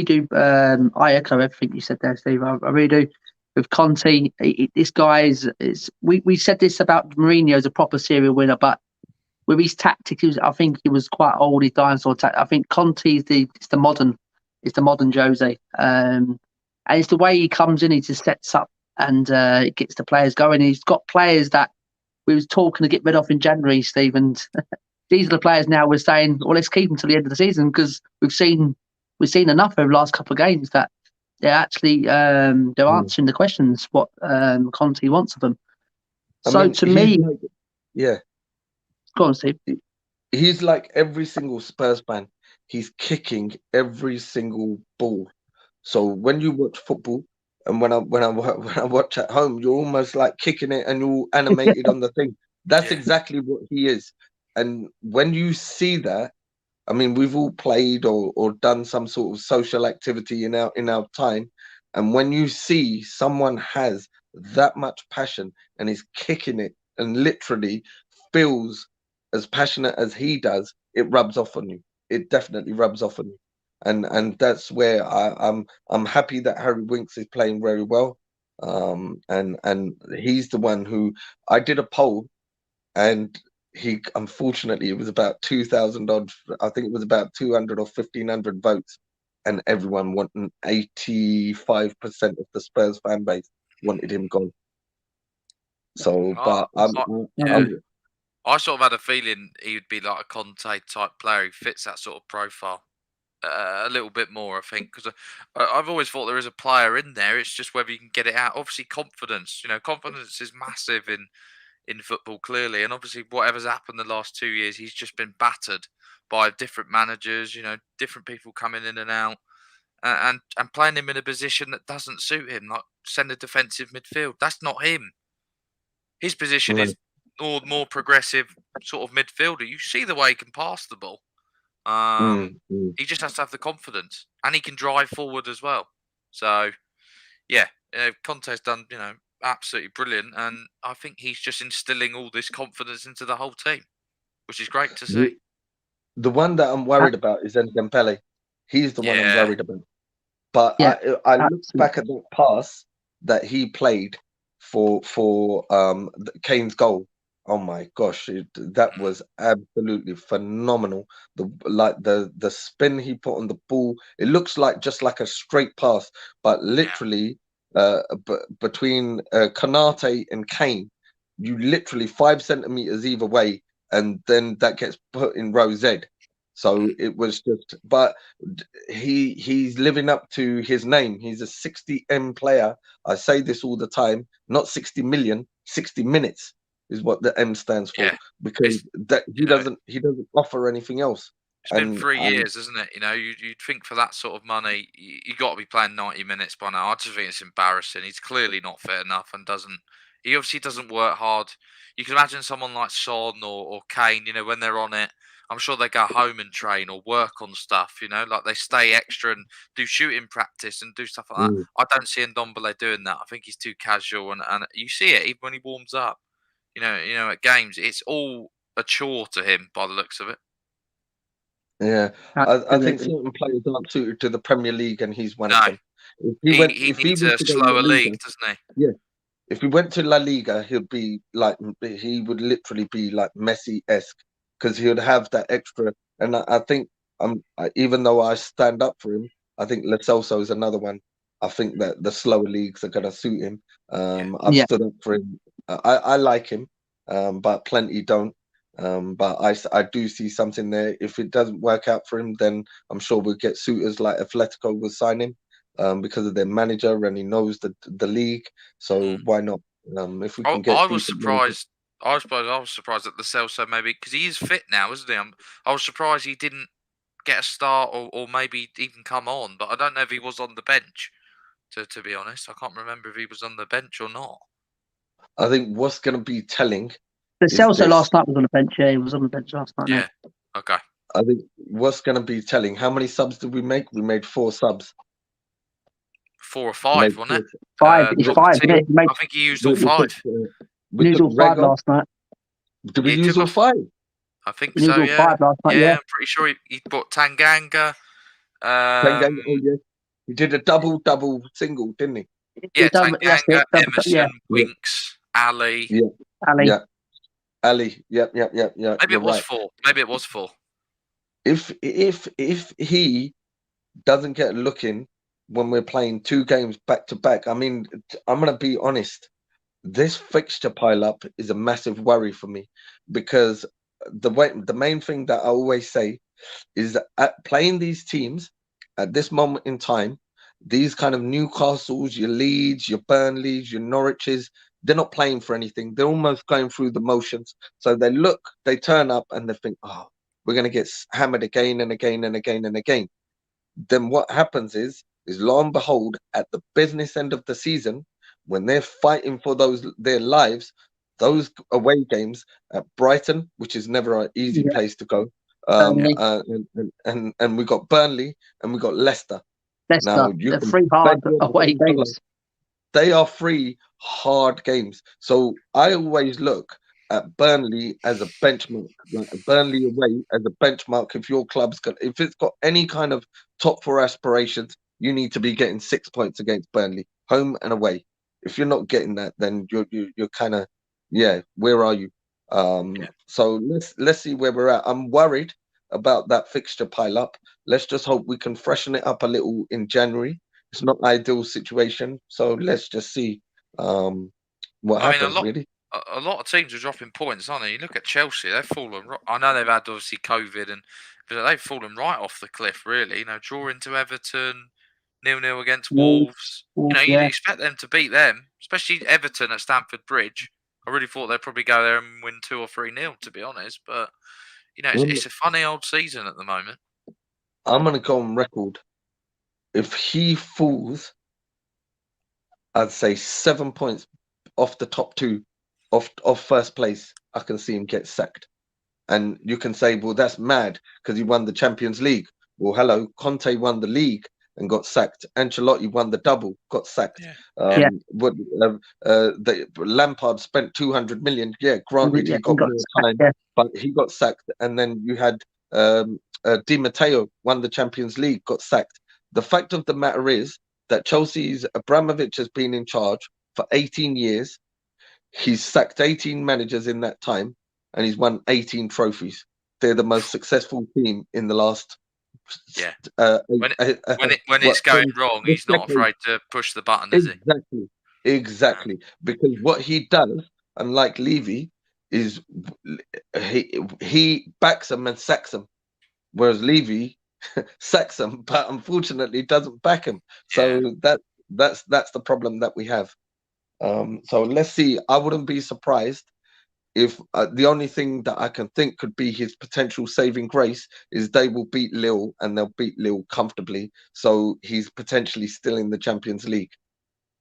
do. I echo everything you said there, Steve. I really do. With Conte, this guy is. We said this about Mourinho as a proper serial winner, but with his tactics, I think he was quite old. His dinosaur tactic. I think Conte is the modern Jose. And it's the way he comes in. He just sets up and it gets the players going. He's got players that we was talking to get rid of in January, Steve. And these are the players now we're saying, well, let's keep them till the end of the season, because we've seen enough over the last couple of games that they're actually they're answering the questions what Conte wants of them. To me,
yeah.
Go on, Steve.
He's like every single Spurs fan. He's kicking every single ball. So when you watch football, and when I watch at home, you're almost like kicking it, and you're animated on the thing. That's exactly what he is. And when you see that, I mean, we've all played or done some sort of social activity in our time, and when you see someone has that much passion and is kicking it and literally feels as passionate as he does, it rubs off on you. It definitely rubs off on you, and that's where I'm happy that Harry Winks is playing very well, and he's the one who I did a poll, and he unfortunately it was about 2,000 odd. I think it was about 200 or 1,500 votes, and everyone wanted 85% of the Spurs fan base wanted him gone. So, but
I sort of had a feeling he would be like a Conte type player who fits that sort of profile a little bit more, I think, because I've always thought there is a player in there. It's just whether you can get it out. Obviously, confidence. Confidence is massive in football, clearly, and obviously, whatever's happened the last 2 years, he's just been battered by different managers. Different people coming in and out, and playing him in a position that doesn't suit him, like centre defensive midfield. That's not him. His position is more progressive sort of midfielder. You see the way he can pass the ball. He just has to have the confidence, and he can drive forward as well. So, yeah, Conte's done, absolutely brilliant, and I think he's just instilling all this confidence into the whole team, which is great to see.
The one that I'm worried about is Dembele. He's the one I'm worried about. But I look back at that pass that he played for Kane's goal. Oh my gosh, that was absolutely phenomenal. The spin he put on the ball, it looks like just like a straight pass, but literally between Konate and Kane, you literally 5 centimeters either way, and then that gets put in row Z. So it was just, but he's living up to his name. He's a 60M player. I say this all the time, not 60 million, 60 minutes is what the M stands for, because he doesn't offer anything else.
It's been 3 years, isn't it? You'd think for that sort of money, you got to be playing 90 minutes by now. I just think it's embarrassing. He's clearly not fit enough and he obviously doesn't work hard. You can imagine someone like Son or Kane, when they're on it, I'm sure they go home and train or work on stuff, like they stay extra and do shooting practice and do stuff like that. I don't see Ndombele doing that. I think he's too casual, and you see it even when he warms up. At games, it's all a chore to him by the looks of it.
Yeah, I think certain players aren't suited to the Premier League, and he's one of them.
He needs a slower league, doesn't he?
Yeah. If he went to La Liga, he would literally be like Messi-esque, because he would have that extra. And I think, even though I stand up for him, I think Lo Celso is another one. I think that the slower leagues are going to suit him. I've stood up for him. I like him, but plenty don't. But I do see something there. If it doesn't work out for him, then I'm sure we'll get suitors like Atletico will sign him. Because of their manager, and he knows the league, so why not? If we can get,
I was surprised. I was surprised at the Celso, maybe because he is fit now, isn't he? I was surprised he didn't get a start or maybe even come on, but I don't know if he was on the bench. To be honest, I can't remember if he was on the bench or not.
I think what's going to be telling.
The Celso last night was on the bench. Yeah, he was on the bench last night.
Yeah. Okay.
I think what's going to be telling. How many subs did we make? We made 4 subs.
4 or 5, wasn't it?
5. It's 5. Isn't it?
I think he used all 5.
We
used all 5 last night.
Did we use all 5?
I think
We
so.
used all 5 last night. Yeah,
I'm pretty sure he bought Tanganga.
Oh yeah, he did a double single, didn't he?
Yeah, Tanganga, Emerson, Winks, Ali.
Yeah,
Ali.
Yeah, Ali. Yep.
Maybe it was 4. Maybe it was 4.
If he doesn't get a look in when we're playing 2 games back to back, I mean, I'm gonna be honest. This fixture pile up is a massive worry for me, because the main thing that I always say is that at playing these teams at this moment in time, these kind of Newcastles, your Leeds, your Burnleys, your Norwiches, they're not playing for anything. They're almost going through the motions. So they turn up and they think, oh, we're going to get hammered again and again and again and again. Then what happens is lo and behold, at the business end of the season, when they're fighting for their lives, those away games at Brighton, which is never an easy place to go, and we got Burnley and we got Leicester. Now
they're 3 hard away games.
They are 3 hard games. So I always look at Burnley as a benchmark, like Burnley away as a benchmark. If your club's if it's got any kind of top 4 aspirations, you need to be getting 6 points against Burnley, home and away. If you're not getting that, then you're kind of, where are you? So let's see where we're at. I'm worried about that fixture pile up. Let's just hope we can freshen it up a little in January. It's not an ideal situation, so let's just see what happens. Really,
a lot of teams are dropping points, aren't they? You look at Chelsea; they've fallen. I know they've had obviously COVID, but they've fallen right off the cliff. Really, drawing to Everton, 0-0 against Wolves. You'd expect them to beat them, especially Everton at Stamford Bridge. I really thought they'd probably go there and win 2 or 3-0, to be honest. But it's a funny old season at the moment.
I'm gonna go on record. If he falls, I'd say 7 points off the top 2 of first place. I can see him get sacked, and you can say, well, that's mad because he won the Champions League. Well, hello, Conte won the league and got sacked. Ancelotti won the double, got sacked. Lampard spent 200 million. Yeah, granted, he got more time, but he got sacked. And then you had Di Matteo won the Champions League, got sacked. The fact of the matter is that Chelsea's Abramovich has been in charge for 18 years. He's sacked 18 managers in that time, and he's won 18 trophies. They're the most successful team in the last.
When it's going wrong, he's not afraid to push the button, is
he? Exactly. Because what he does, unlike Levy, is he backs them and sacks them, whereas Levy sacks them, but unfortunately doesn't back him. So that's the problem that we have. So let's see. I wouldn't be surprised if the only thing that I can think could be his potential saving grace is they will beat Lille, and they'll beat Lille comfortably. So he's potentially still in the Champions League.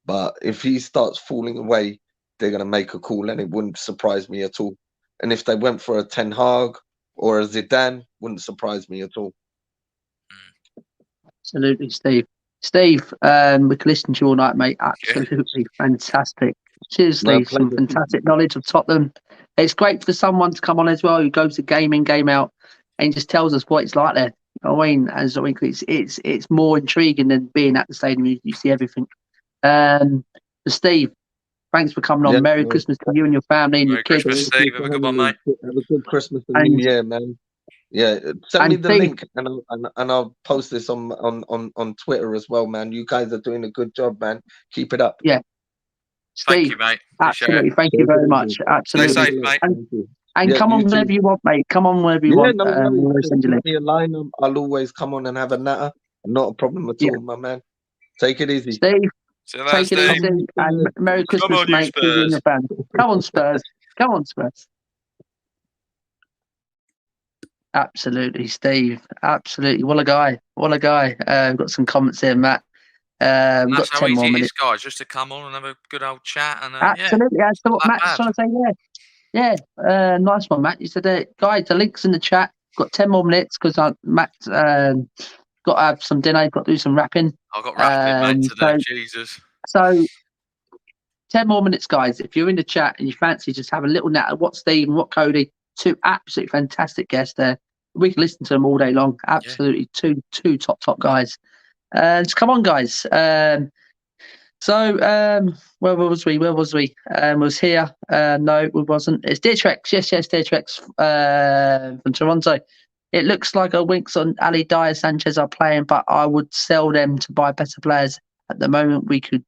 But if he starts falling away, they're going to make a call, and it wouldn't surprise me at all. And if they went for a Ten Hag or a Zidane, wouldn't surprise me at all.
Absolutely, Steve. Steve, we could listen to you all night, mate. Absolutely fantastic. Cheers, Steve. Some fantastic knowledge of Tottenham. It's great for someone to come on as well who goes to game in, game out, and just tells us what it's like there. It's more intriguing than being at the stadium. You see everything. Steve, thanks for coming on. Merry Christmas to you and your family and your kids.
Merry Christmas, Steve. Have a good one, mate.
Have a good Christmas and New Year, man. Yeah, send me the link and I'll post this on Twitter as well, man. You guys are doing a good job, man. Keep it up.
Yeah. Steve,
thank you, mate.
Absolutely. Thank you very much. Absolutely.
Stay safe, mate.
And come on whenever you want, mate. Come on whenever you want.
Send me a line. I'll always come on and have a natter. Not a problem at all, my man. Take it easy.
Steve, take it easy. And Merry Christmas, mate. To you and your family. Come on, Spurs. Come on, Spurs. Absolutely, Steve. Absolutely. What a guy. What a guy. Got some comments here, Matt.
That's how easy it is, guys, just to come on and have a good old chat. And
absolutely. That's what Matt's trying to say. Yeah. Nice one, Matt. You said, guys, the link's in the chat. got 10 more minutes because Matt got to have some dinner. Got to do some rapping.
I've got rapping, mate, to do. Jesus.
So 10 more minutes, guys. If you're in the chat and you fancy just have a little nat at what Steve and what Cody, two absolutely fantastic guests there. We can listen to them all day long. Absolutely, two top guys. Just come on, guys. Where was we? Was here? No, we wasn't. It's Deertrex. Yes, Deertrex from Toronto. It looks like a Winks on Ali Dyer Sanchez are playing, but I would sell them to buy better players. At the moment, we could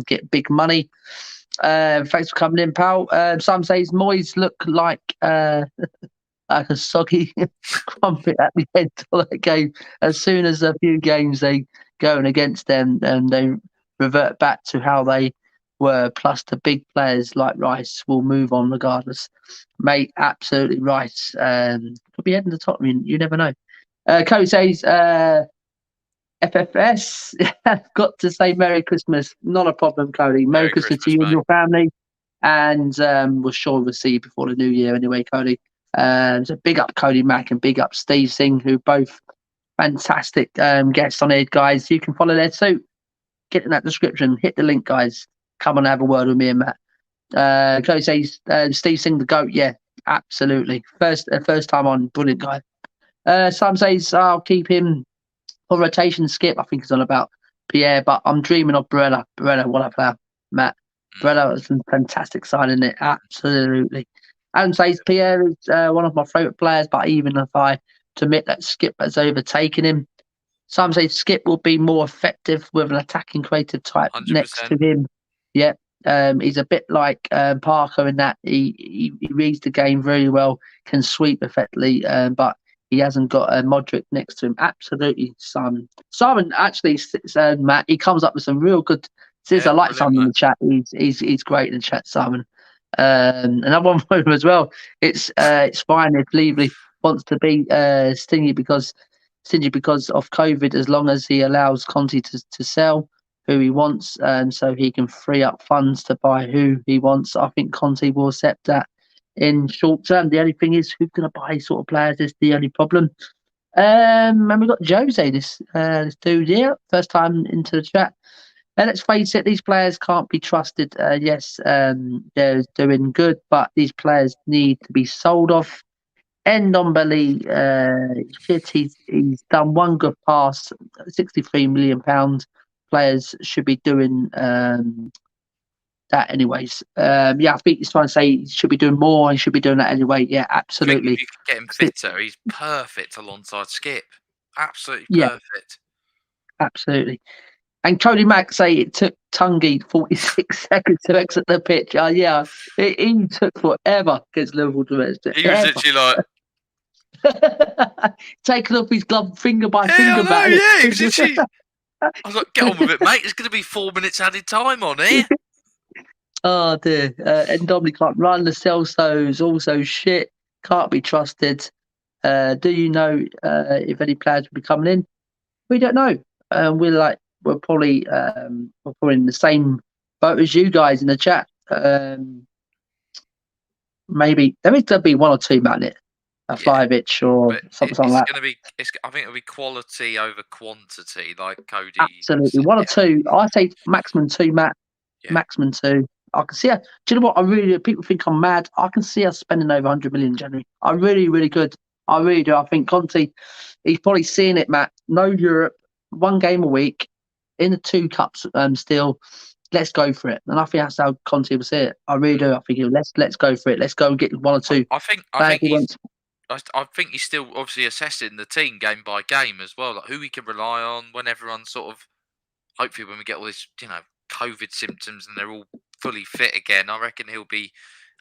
get big money. Thanks for coming in, pal. Some says Moyes look like a soggy crumpet at the end of that game. As soon as a few games they going against them, they revert back to how they were. Plus, the big players like Rice will move on regardless. Mate, absolutely Rice could be heading to the top. I mean, you never know. Cody says, FFS, got to say Merry Christmas. Not a problem, Cody. Merry Christmas to you and your family. And we'll sure we'll see you before the new year anyway, Cody. So big up Cody Mack and big up Steve Singh, who both fantastic guests on here, guys. You can follow their suit. Get in that description. Hit the link, guys. Come and have a word with me and Matt. Cody says Steve Singh the GOAT. Yeah, absolutely. First time on. Brilliant guy. Some says I'll keep him for rotation. Skip, I think it's all about Pierre, but I'm dreaming of Barella. Barella, what a player, Matt. Barella was a fantastic sign, isn't it? Absolutely. Adam says Pierre is one of my favourite players, but even if I to admit that Skip has overtaken him. Some say Skip will be more effective with an attacking creative type
100%.
next to him. Yeah, he's a bit like Parker in that he reads the game very well, can sweep effectively, but he hasn't got a Modric next to him. Absolutely, Simon. Simon actually, Matt, he comes up with some real good. Since I like Simon in the chat, he's great in the chat, Simon. Another one for him as well. It's fine if Levy wants to be stingy because of COVID, as long as he allows Conte to sell who he wants, so he can free up funds to buy who he wants. I think Conte will accept that in short term. The only thing is, who's going to buy these sort of players is the only problem. And we've got Jose, this dude here, first time into the chat. Let's face it, these players can't be trusted. Yes, they're doing good, but these players need to be sold off. Ndombele, shit, he's done one good pass, £63 million. Players should be doing that anyways. I think he's trying to say he should be doing more. He should be doing that anyway. Yeah, absolutely.
If you could get him fitter, he's perfect alongside Skip. Absolutely perfect.
Absolutely. And Cody Mack say it took Tungi 46 seconds to exit the pitch. Yeah, he took forever against Liverpool. He was
literally like
taking off his glove finger by finger.
Yeah, he was literally. I was like, get on with it, mate. It's going to be 4 minutes added time on here.
Oh dear. Ndombele can't run. The Celso's also shit. Can't be trusted. Do you know if any players will be coming in? We don't know. We're probably in the same boat as you guys in the chat. Maybe there is going to be one or two, man. A Flyovic or something like that.
I think it'll be quality over quantity, like Cody.
Absolutely, one or two. I say maximum two, Matt. Yeah. Maximum two. I can see. Do you know what? People think I'm mad. I can see us spending over 100 million in January. I really could. I really do. I think Conte, he's probably seeing it, Matt. No Europe, one game a week. In the two cups, still, let's go for it. And I think that's how Conte will see it. I really do. I think let's go for it. Let's go and get one or two.
I think he's still obviously assessing the team game by game as well, like who he can rely on when everyone's sort of. Hopefully, when we get all this, COVID symptoms and they're all fully fit again, I reckon he'll be.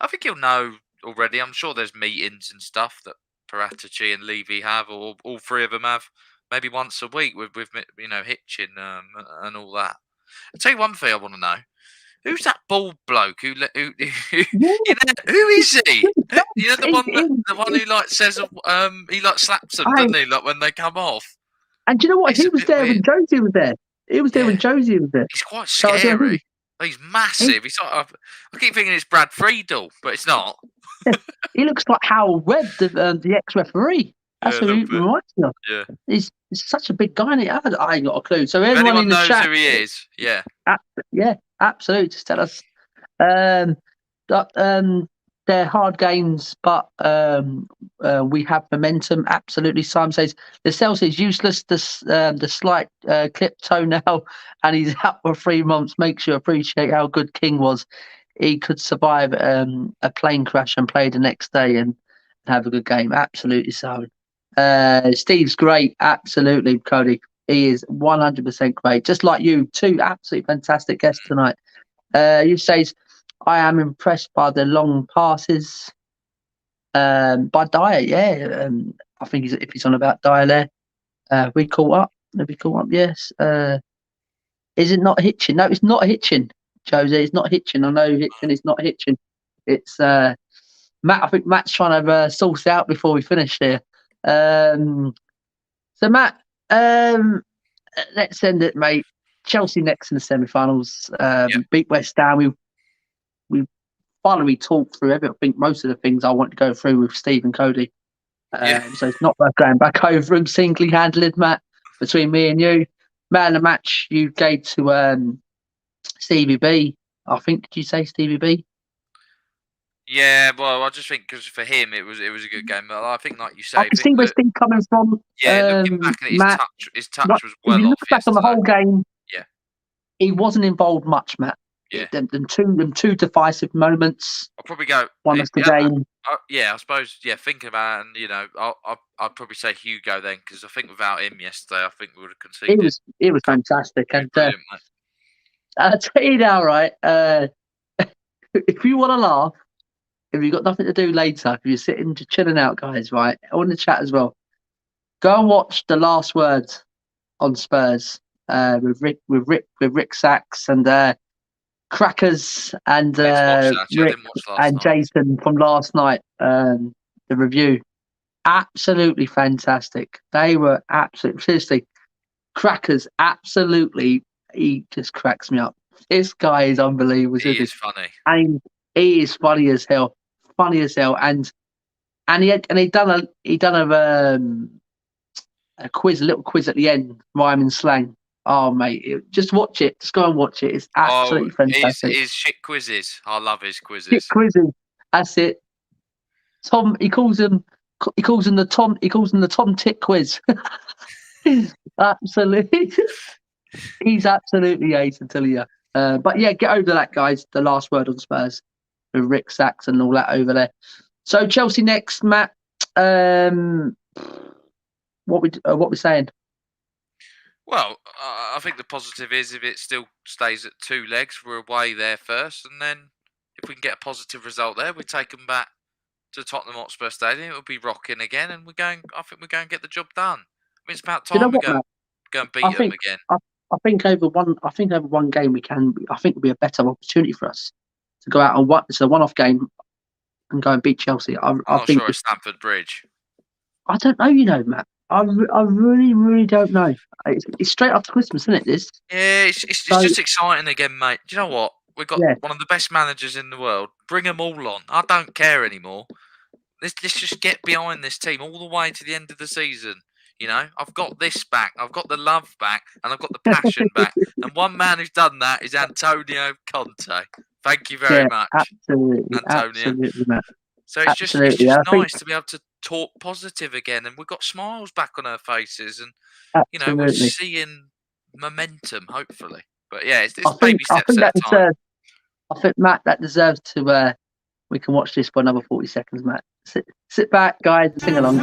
I think he'll know already. I'm sure there's meetings and stuff that Paratici and Levy have, or all three of them have. Maybe once a week with Hitchin and all that. I'll tell you one thing I want to know. Who's that bald bloke who who is he? The one who says he slaps them, doesn't he? Like when they come off.
And do you know what? He was there when Josie was there. He was there when Josie was there.
He's quite scary. He's massive. He's I keep thinking it's Brad Friedel, but it's not.
He looks like Howell Webb, the ex-referee. Absolutely right.
Yeah.
He's such a big guy. I ain't got a clue. So
If
everyone
anyone
in the
knows
chat,
who he is, yeah.
Yeah, absolutely. Just tell us. They're hard games, but we have momentum. Absolutely. Simon says the Celsius is useless. The slight clip toenail, and he's out for 3 months. Makes you appreciate how good King was. He could survive a plane crash and play the next day and have a good game. Absolutely, Simon. Steve's great. Absolutely, Cody. He is 100% great. Just like you, two absolutely fantastic guests tonight. You says, I am impressed by the long passes. By Dyer, yeah. I think if he's on about Dyer there, we caught up. Have we caught up? Yes. Is it not Hitchin? No, it's not Hitchin, Jose. It's not Hitchin. I know Hitchin is not Hitchin. It's Matt. I think Matt's trying to source it out before we finish here. So Matt, let's end it, mate. Chelsea next in the semi-finals. Beat West Ham. We finally talked through everything. Most of the things I want to go through with Steve and Cody. So it's not worth going back over them. Singly handled, Matt, between me and you. Man of the match you gave to Stevie B. I think, did you say Stevie B?
Yeah, well, I just think because for him it was a good game. But I think, like you say,
I can see where Steve coming from.
Looking back at
Matt,
his touch was well
if you
off.
Look back on the whole game.
Yeah,
he wasn't involved much, Matt.
Yeah,
them two decisive moments.
I'll probably go.
Won us the game.
I suppose. Yeah, thinking about it, and I'd probably say Hugo then, because I think without him yesterday, I think we would have conceded.
It was fantastic, and
mate.
I'll tell you now, right? If you want to laugh, if you've got nothing to do later, if you're sitting just chilling out, guys, right, on the chat as well, go and watch The Last Words on Spurs with Rick Sachs and Crackers and Rick and Jason from last night. The review, absolutely fantastic. They were absolutely seriously. Crackers, absolutely. He just cracks me up. This guy is unbelievable.
He is funny.
And he is funny as hell. And he done a quiz, a little quiz at the end, rhyme and slang. Oh mate, just watch it. Just go and watch it. It's absolutely fantastic.
His shit quizzes. I love his quizzes.
Shit quizzes. That's it. Tom, he calls them the Tom Tick quiz. Absolutely. He's absolutely ace, I tell you. But yeah, get over that, guys. The Last Word on Spurs with Rick Sachs and all that over there. So Chelsea next, Matt. What we saying?
Well, I think the positive is if it still stays at 2 legs, we're away there first, and then if we can get a positive result there, we take them back to Tottenham Hotspur Stadium. It'll be rocking again, and I think we're going to get the job done. I mean, it's about time we go and beat them again.
I think over one game we can. I think it'll be a better opportunity for us to go out and it's a one-off game and go and beat Chelsea.
I'm not sure it's Stamford Bridge.
I don't know, Matt. I really, really don't know. It's straight after Christmas, isn't it? This.
Yeah, it's just exciting again, mate. Do you know what? We've got one of the best managers in the world. Bring them all on. I don't care anymore. Let's just get behind this team all the way to the end of the season. You know, I've got this back. I've got the love back, and I've got the passion back. And one man who's done that is Antonio Conte. Thank you very much,
absolutely,
Antonio.
Absolutely, Matt.
So it's just nice to be able to talk positive again, and we've got smiles back on our faces, and we're seeing momentum, hopefully. But yeah, it's baby steps at a time.
I think, Matt, that deserves to. We can watch this for another 40 seconds, Matt. Sit back, guys, and sing along.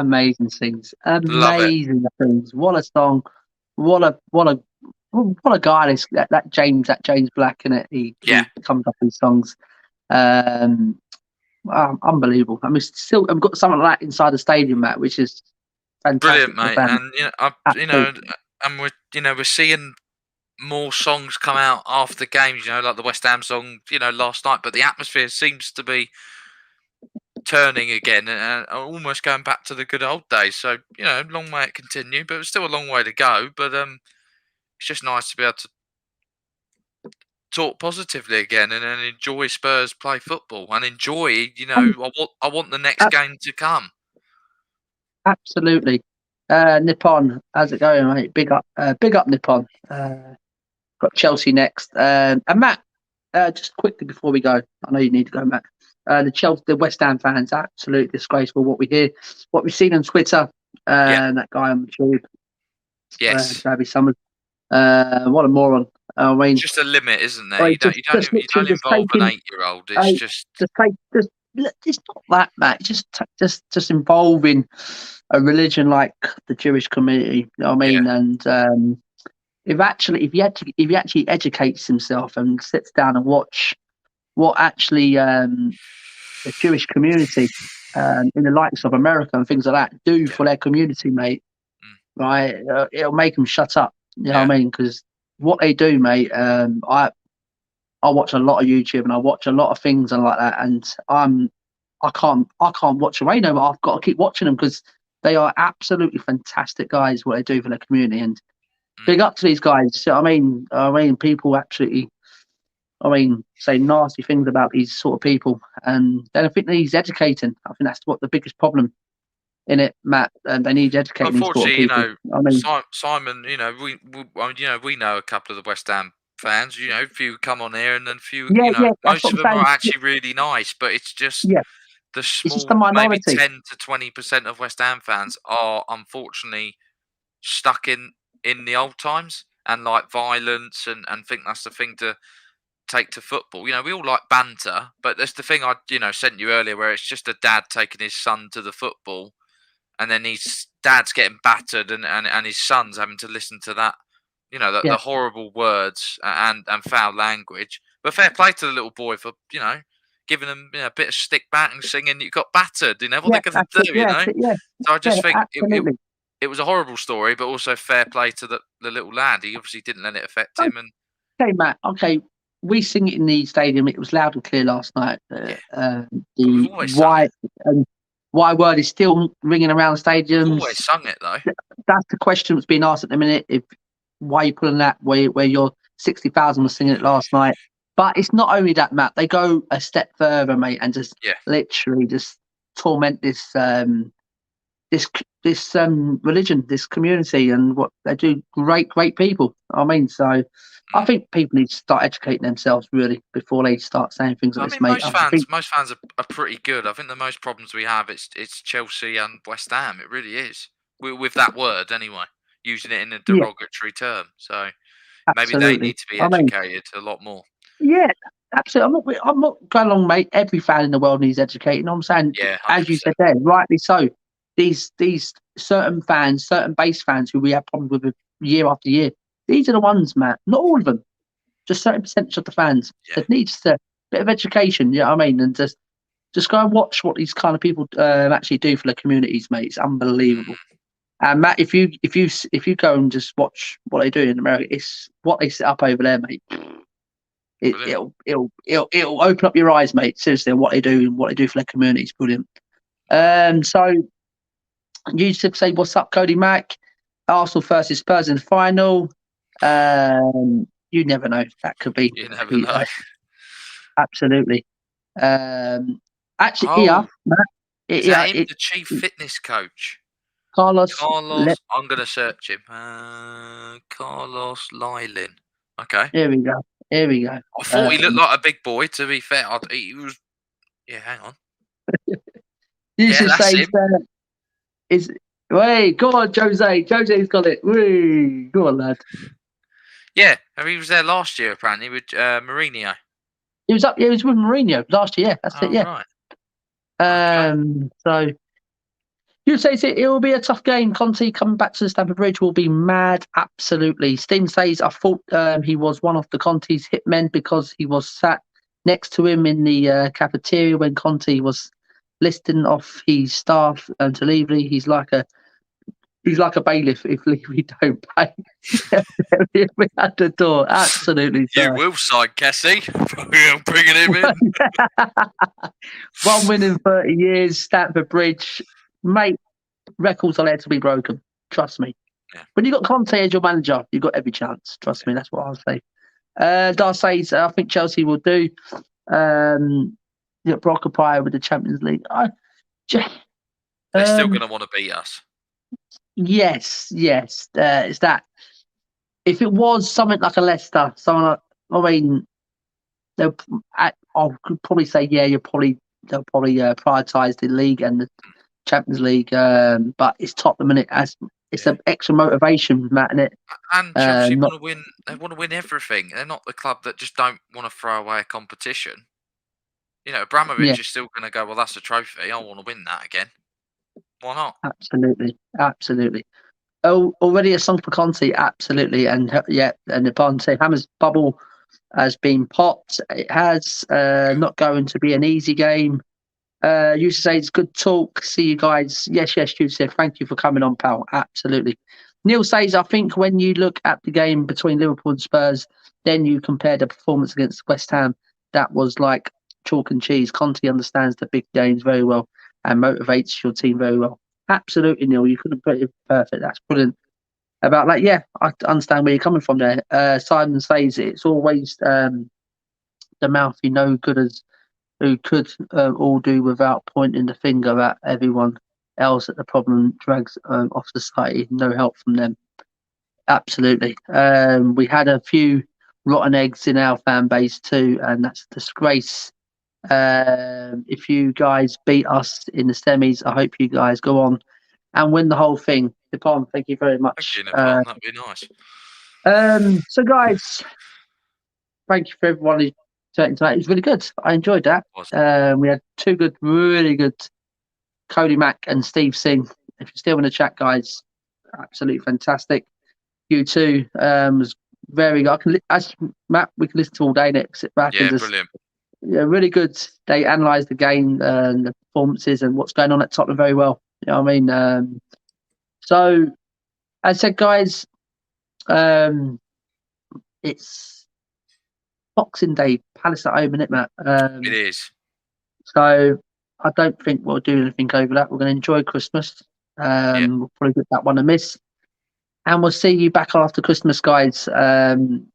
amazing things.
Love it.
Amazing things. What a song. What a guy that James Black, in it. He comes up with songs. Unbelievable. I mean, still, I've got something like that inside the stadium, Matt, which is fantastic.
Brilliant, mate. And and we're seeing more songs come out after games. Like the West Ham song, last night. But the atmosphere seems to be turning again and almost going back to the good old days. So long way it continue, but it's still a long way to go. But it's just nice to be able to talk positively again and enjoy Spurs play football and enjoy. I want the next game to come.
Absolutely. Nippon, how's it going, mate? Big up Nippon. Got Chelsea next. And Matt, just quickly before we go, I know you need to go, Matt. The West Ham fans, absolutely disgraceful. What we've seen on Twitter, that guy on the tube.
Yes.
Travis Summers. What a moron. I mean,
it's just a limit, isn't there? You don't involve an 8-year-old. It's just
it's not that, Matt. Just involving a religion like the Jewish community. You know what I mean? Yeah. And if he actually educates himself and sits down and watch what actually the Jewish community in the likes of America and things like that do for their community, mate, right? It'll make them shut up. You know what I mean? Because what they do, mate, I watch a lot of YouTube and I watch a lot of things and like that, and I can't watch away no more. I've got to keep watching them because they are absolutely fantastic guys. What they do for their community, and big up to these guys. I mean, people absolutely, say nasty things about these sort of people, and then I think that he's educating. I think that's what the biggest problem in it, Matt. And they need educating these sort of people.
Simon, we know a couple of the West Ham fans. A few come on here, and then a few. Most of them are actually really nice, but it's just the small, maybe 10 to 20% of West Ham fans are unfortunately stuck in the old times and like violence and think that's the thing to take to football. We all like banter, but that's the thing I sent you earlier, where it's just a dad taking his son to the football, and then his dad's getting battered, and his son's having to listen to that, the horrible words and foul language. But fair play to the little boy for giving him a bit of stick back and singing "You got battered." What they're going to do, So I just think it was a horrible story, but also fair play to the little lad. He obviously didn't let it affect him. And
okay, Matt. Okay, we sing it in the stadium. It was loud and clear last night. Why word is still ringing around stadiums.
We've always sung it though.
That's the question that's being asked at the minute. Why are you pulling that where your 60,000 was singing it last night? But it's not only that, Matt. They go a step further, mate, and just literally just torment this religion, this community, and what they do. Great people. So I think people need to start educating themselves really before they start saying things like this, mate.
Most fans are pretty good. I think the most problems we have it's Chelsea and West Ham. It really is with that word anyway, using it in a derogatory term. So maybe they need to be educated a lot more.
Yeah, absolutely. I'm not going along, mate. Every fan in the world needs educating. I'm saying, as you said there, rightly so. These certain fans, certain base fans who we have problems with year after year. These are the ones, Matt. Not all of them. Just certain percentage of the fans that needs a bit of education. You know what I mean? And just go and watch what these kind of people actually do for the communities, mate. It's unbelievable. And Matt, if you go and just watch what they do in America, it's what they set up over there, mate. It'll open up your eyes, mate. Seriously, what they do and what they do for their communities, brilliant. So you should say, "What's up, Cody Mack?" Arsenal versus Spurs in the final. You never know. That could be.
You never know.
Absolutely. Matt,
is that him, the chief fitness coach?
Carlos.
I'm going to search him. Carlos Lylin. Okay.
Here we go.
I thought he looked like a big boy. To be fair, he was. Yeah, hang on.
You should say wait, go on, Jose. Jose's got it. Wait, go on, lad.
Yeah, he was there last year apparently with Mourinho.
He was up. Yeah, he was with Mourinho last year. That's it. Yeah.
Right.
So You say it will be a tough game. Conte coming back to the Stamford Bridge will be mad. Absolutely. Steam says, I thought he was one of the Conte's hitmen because he was sat next to him in the cafeteria when Conte was listing off his staff to leave. He's like a bailiff if we don't pay. We at the door. Absolutely.
You will sign Cassie. I'm bringing him in.
1 win in 30 years, Stamford Bridge. Mate, records are there to be broken. Trust me.
Yeah.
When you got Conte as your manager, you've got every chance. Trust me, that's what I'll say. Dar says, I think Chelsea will do. Preoccupied with the Champions League.
They're still going to want to beat us.
Yes. It's that. If it was something like a Leicester, I'll probably say, they'll probably prioritise the league and the Champions League, but it's Tottenham, and it's an extra motivation, Matt, and it.
And Chelsea want to win. They want to win everything. They're not the club that just don't want to throw away a competition. You know, Abramovich is still going to go, well, that's a trophy. I want to win that again. Why not?
Absolutely. Oh, already a song for Conte, absolutely, and and the Conte Hammers bubble has been popped. It has not going to be an easy game. You say it's good talk. See you guys. Yes, you said thank you for coming on, pal. Absolutely. Neil says, I think when you look at the game between Liverpool and Spurs, then you compare the performance against West Ham. That was like chalk and cheese. Conte understands the big games very well and motivates your team very well. Absolutely, Neil. You couldn't put it perfect. That's brilliant. About that, I understand where you're coming from there. Simon says it's always the mouthy no good as who could all do without pointing the finger at everyone else that the problem drags off society. No help from them. Absolutely. We had a few rotten eggs in our fan base too, and that's a disgrace. If you guys beat us in the semis, I hope you guys go on and win the whole thing. Nippon, thank you very much.
Thank you, Nippon. That'd be nice.
So, guys, thank you for everyone who's talking tonight. It was really good. I enjoyed that. We had two really good, Cody Mack and Steve Singh. If you're still in the chat, guys, absolutely fantastic. You too was very good. Matt, we can listen to all day next. Sit back and just,
brilliant.
Yeah, really good. They analysed the game and the performances and what's going on at Tottenham very well. You know what I mean? So, as I said, guys, it's Boxing Day, Palace at home, isn't it, Matt?
It is.
So, I don't think we'll do anything over that. We're going to enjoy Christmas. We'll probably get that one a miss. And we'll see you back after Christmas, guys. And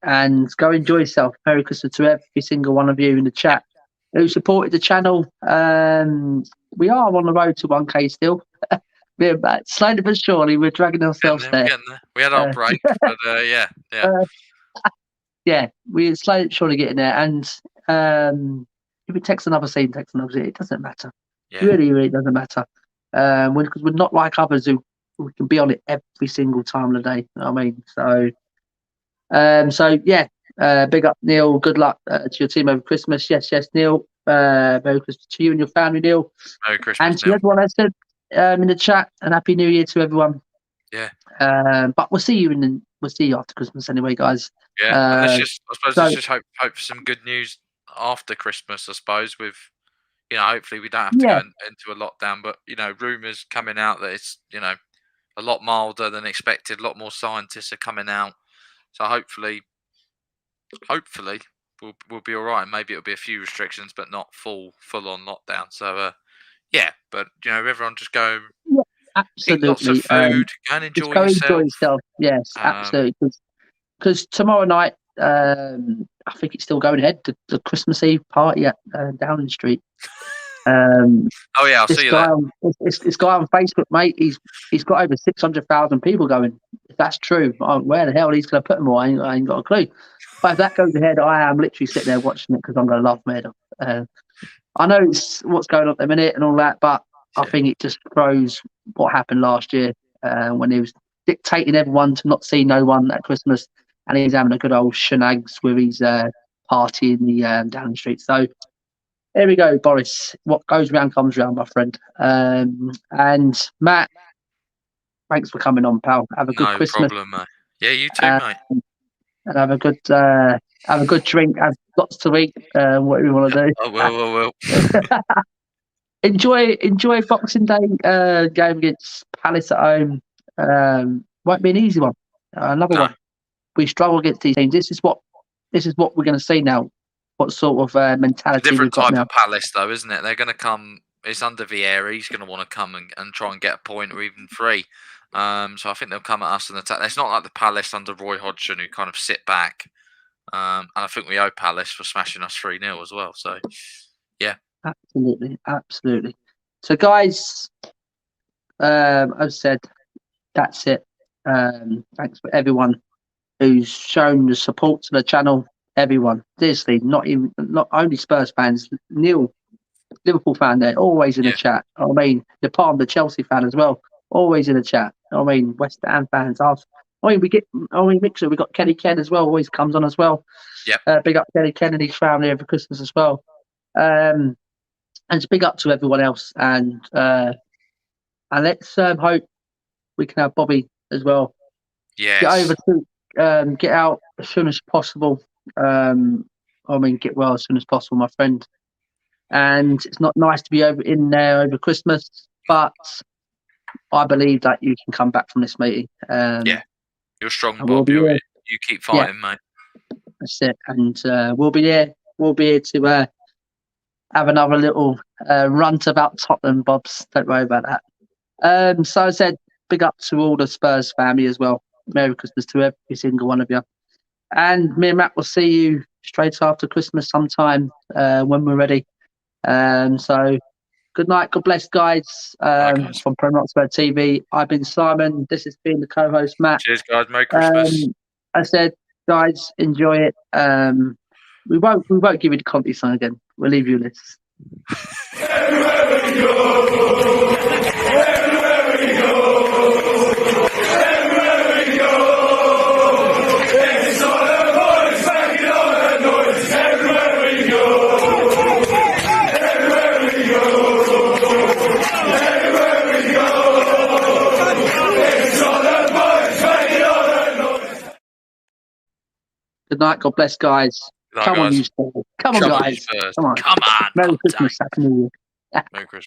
go enjoy yourself. Merry Christmas to every single one of you in the chat who supported the channel. We are on the road to 1K still. We're slowly but surely, we're dragging ourselves there.
We had our break, but
we're slowly but surely getting there. And if it takes another scene, it doesn't matter.
Yeah.
Really doesn't matter. Because we're not like others who we can be on it every single time of the day. You know what I mean? So, big up, Neil. Good luck to your team over Christmas. Yes, Neil. Merry Christmas to you and your family, Neil.
Merry Christmas,
and to everyone I said in the chat, and Happy New Year to everyone.
Yeah.
But we'll see you after Christmas anyway, guys.
Yeah. Let's just hope for some good news after Christmas. I suppose with. Hopefully we don't have to go into a lockdown, but rumours coming out that it's a lot milder than expected. A lot more scientists are coming out, so hopefully we'll be all right. Maybe it'll be a few restrictions, but not full on lockdown. So but everyone just go
absolutely.
Eat lots of food, go and enjoy yourself.
Yes, absolutely. Because tomorrow night, I think it's still going ahead. The Christmas Eve party at Downing Street.
I'll see you there.
This guy on Facebook, mate, he's got over 600,000 people going. If that's true, where the hell he's going to put them all? I ain't got a clue. But if that goes ahead, I am literally sitting there watching it because I'm going to laugh my head off. I know it's what's going on at the minute and all that, but I think it just throws what happened last year when he was dictating everyone to not see no one at Christmas, and he's having a good old shenags with his party in the Downing Street. So There we go, Boris. What goes round comes round, my friend. And Matt, thanks for coming on, pal. Have a good Christmas.
No problem, mate. Yeah, you too, mate.
And have a good drink. Have lots to eat. Whatever you want to do.
I will.
Enjoy Boxing Day game against Palace at home. Won't be an easy one. Another one. We struggle against these teams. This is what we're going to see now. What sort of mentality
Different
we've got
type
now.
of Palace, though, isn't it? They're going to come. It's under Vieira. He's going to want to come and try and get a point or even 3. So I think they'll come at us and attack. It's not like the Palace under Roy Hodgson who kind of sit back. And I think we owe Palace for smashing us 3-0 as well. So, yeah.
Absolutely. So, guys, as I said, that's it. Thanks for everyone who's shown the support to the channel. Everyone, seriously, not only Spurs fans. Neil, Liverpool fan, they're always in the chat. I mean, the part of the Chelsea fan as well, always in the chat. I mean, West Ham fans. Mixer. We got Kenny Ken as well. Always comes on as well.
Yeah.
Big up Kenny Ken and his family over Christmas as well. And it's big up to everyone else. And let's hope we can have Bobby as well.
Yes.
Get out as soon as possible. Get well as soon as possible, my friend. And it's not nice to be in there over Christmas, but I believe that you can come back from this meeting.
You're strong, Bob. You keep fighting, mate.
That's it. And we'll be here. We'll be here to have another little runt about Tottenham, Bobs. Don't worry about that. So I said, big up to all the Spurs family as well. Merry Christmas to every single one of you. And me and Matt will see you straight after Christmas sometime when we're ready. So good night. God bless, guys. From Premier Oxford TV. I've been Simon. This has been the co-host, Matt.
Cheers, guys. Merry Christmas.
I said, guys, enjoy it. We won't give you the Conti song again. We'll leave you this.
Everywhere we go, everywhere we go, everywhere we go, it's all the boys making all that noise. Everywhere we go, everywhere we go, everywhere we go, it's all the boys making all that noise.
Good night. God bless, guys.
Night,
Come
guys.
on, you Spurs. Come on, guys. Come on.
Come on.
Merry Christmas. Happy New Year.
Merry Christmas.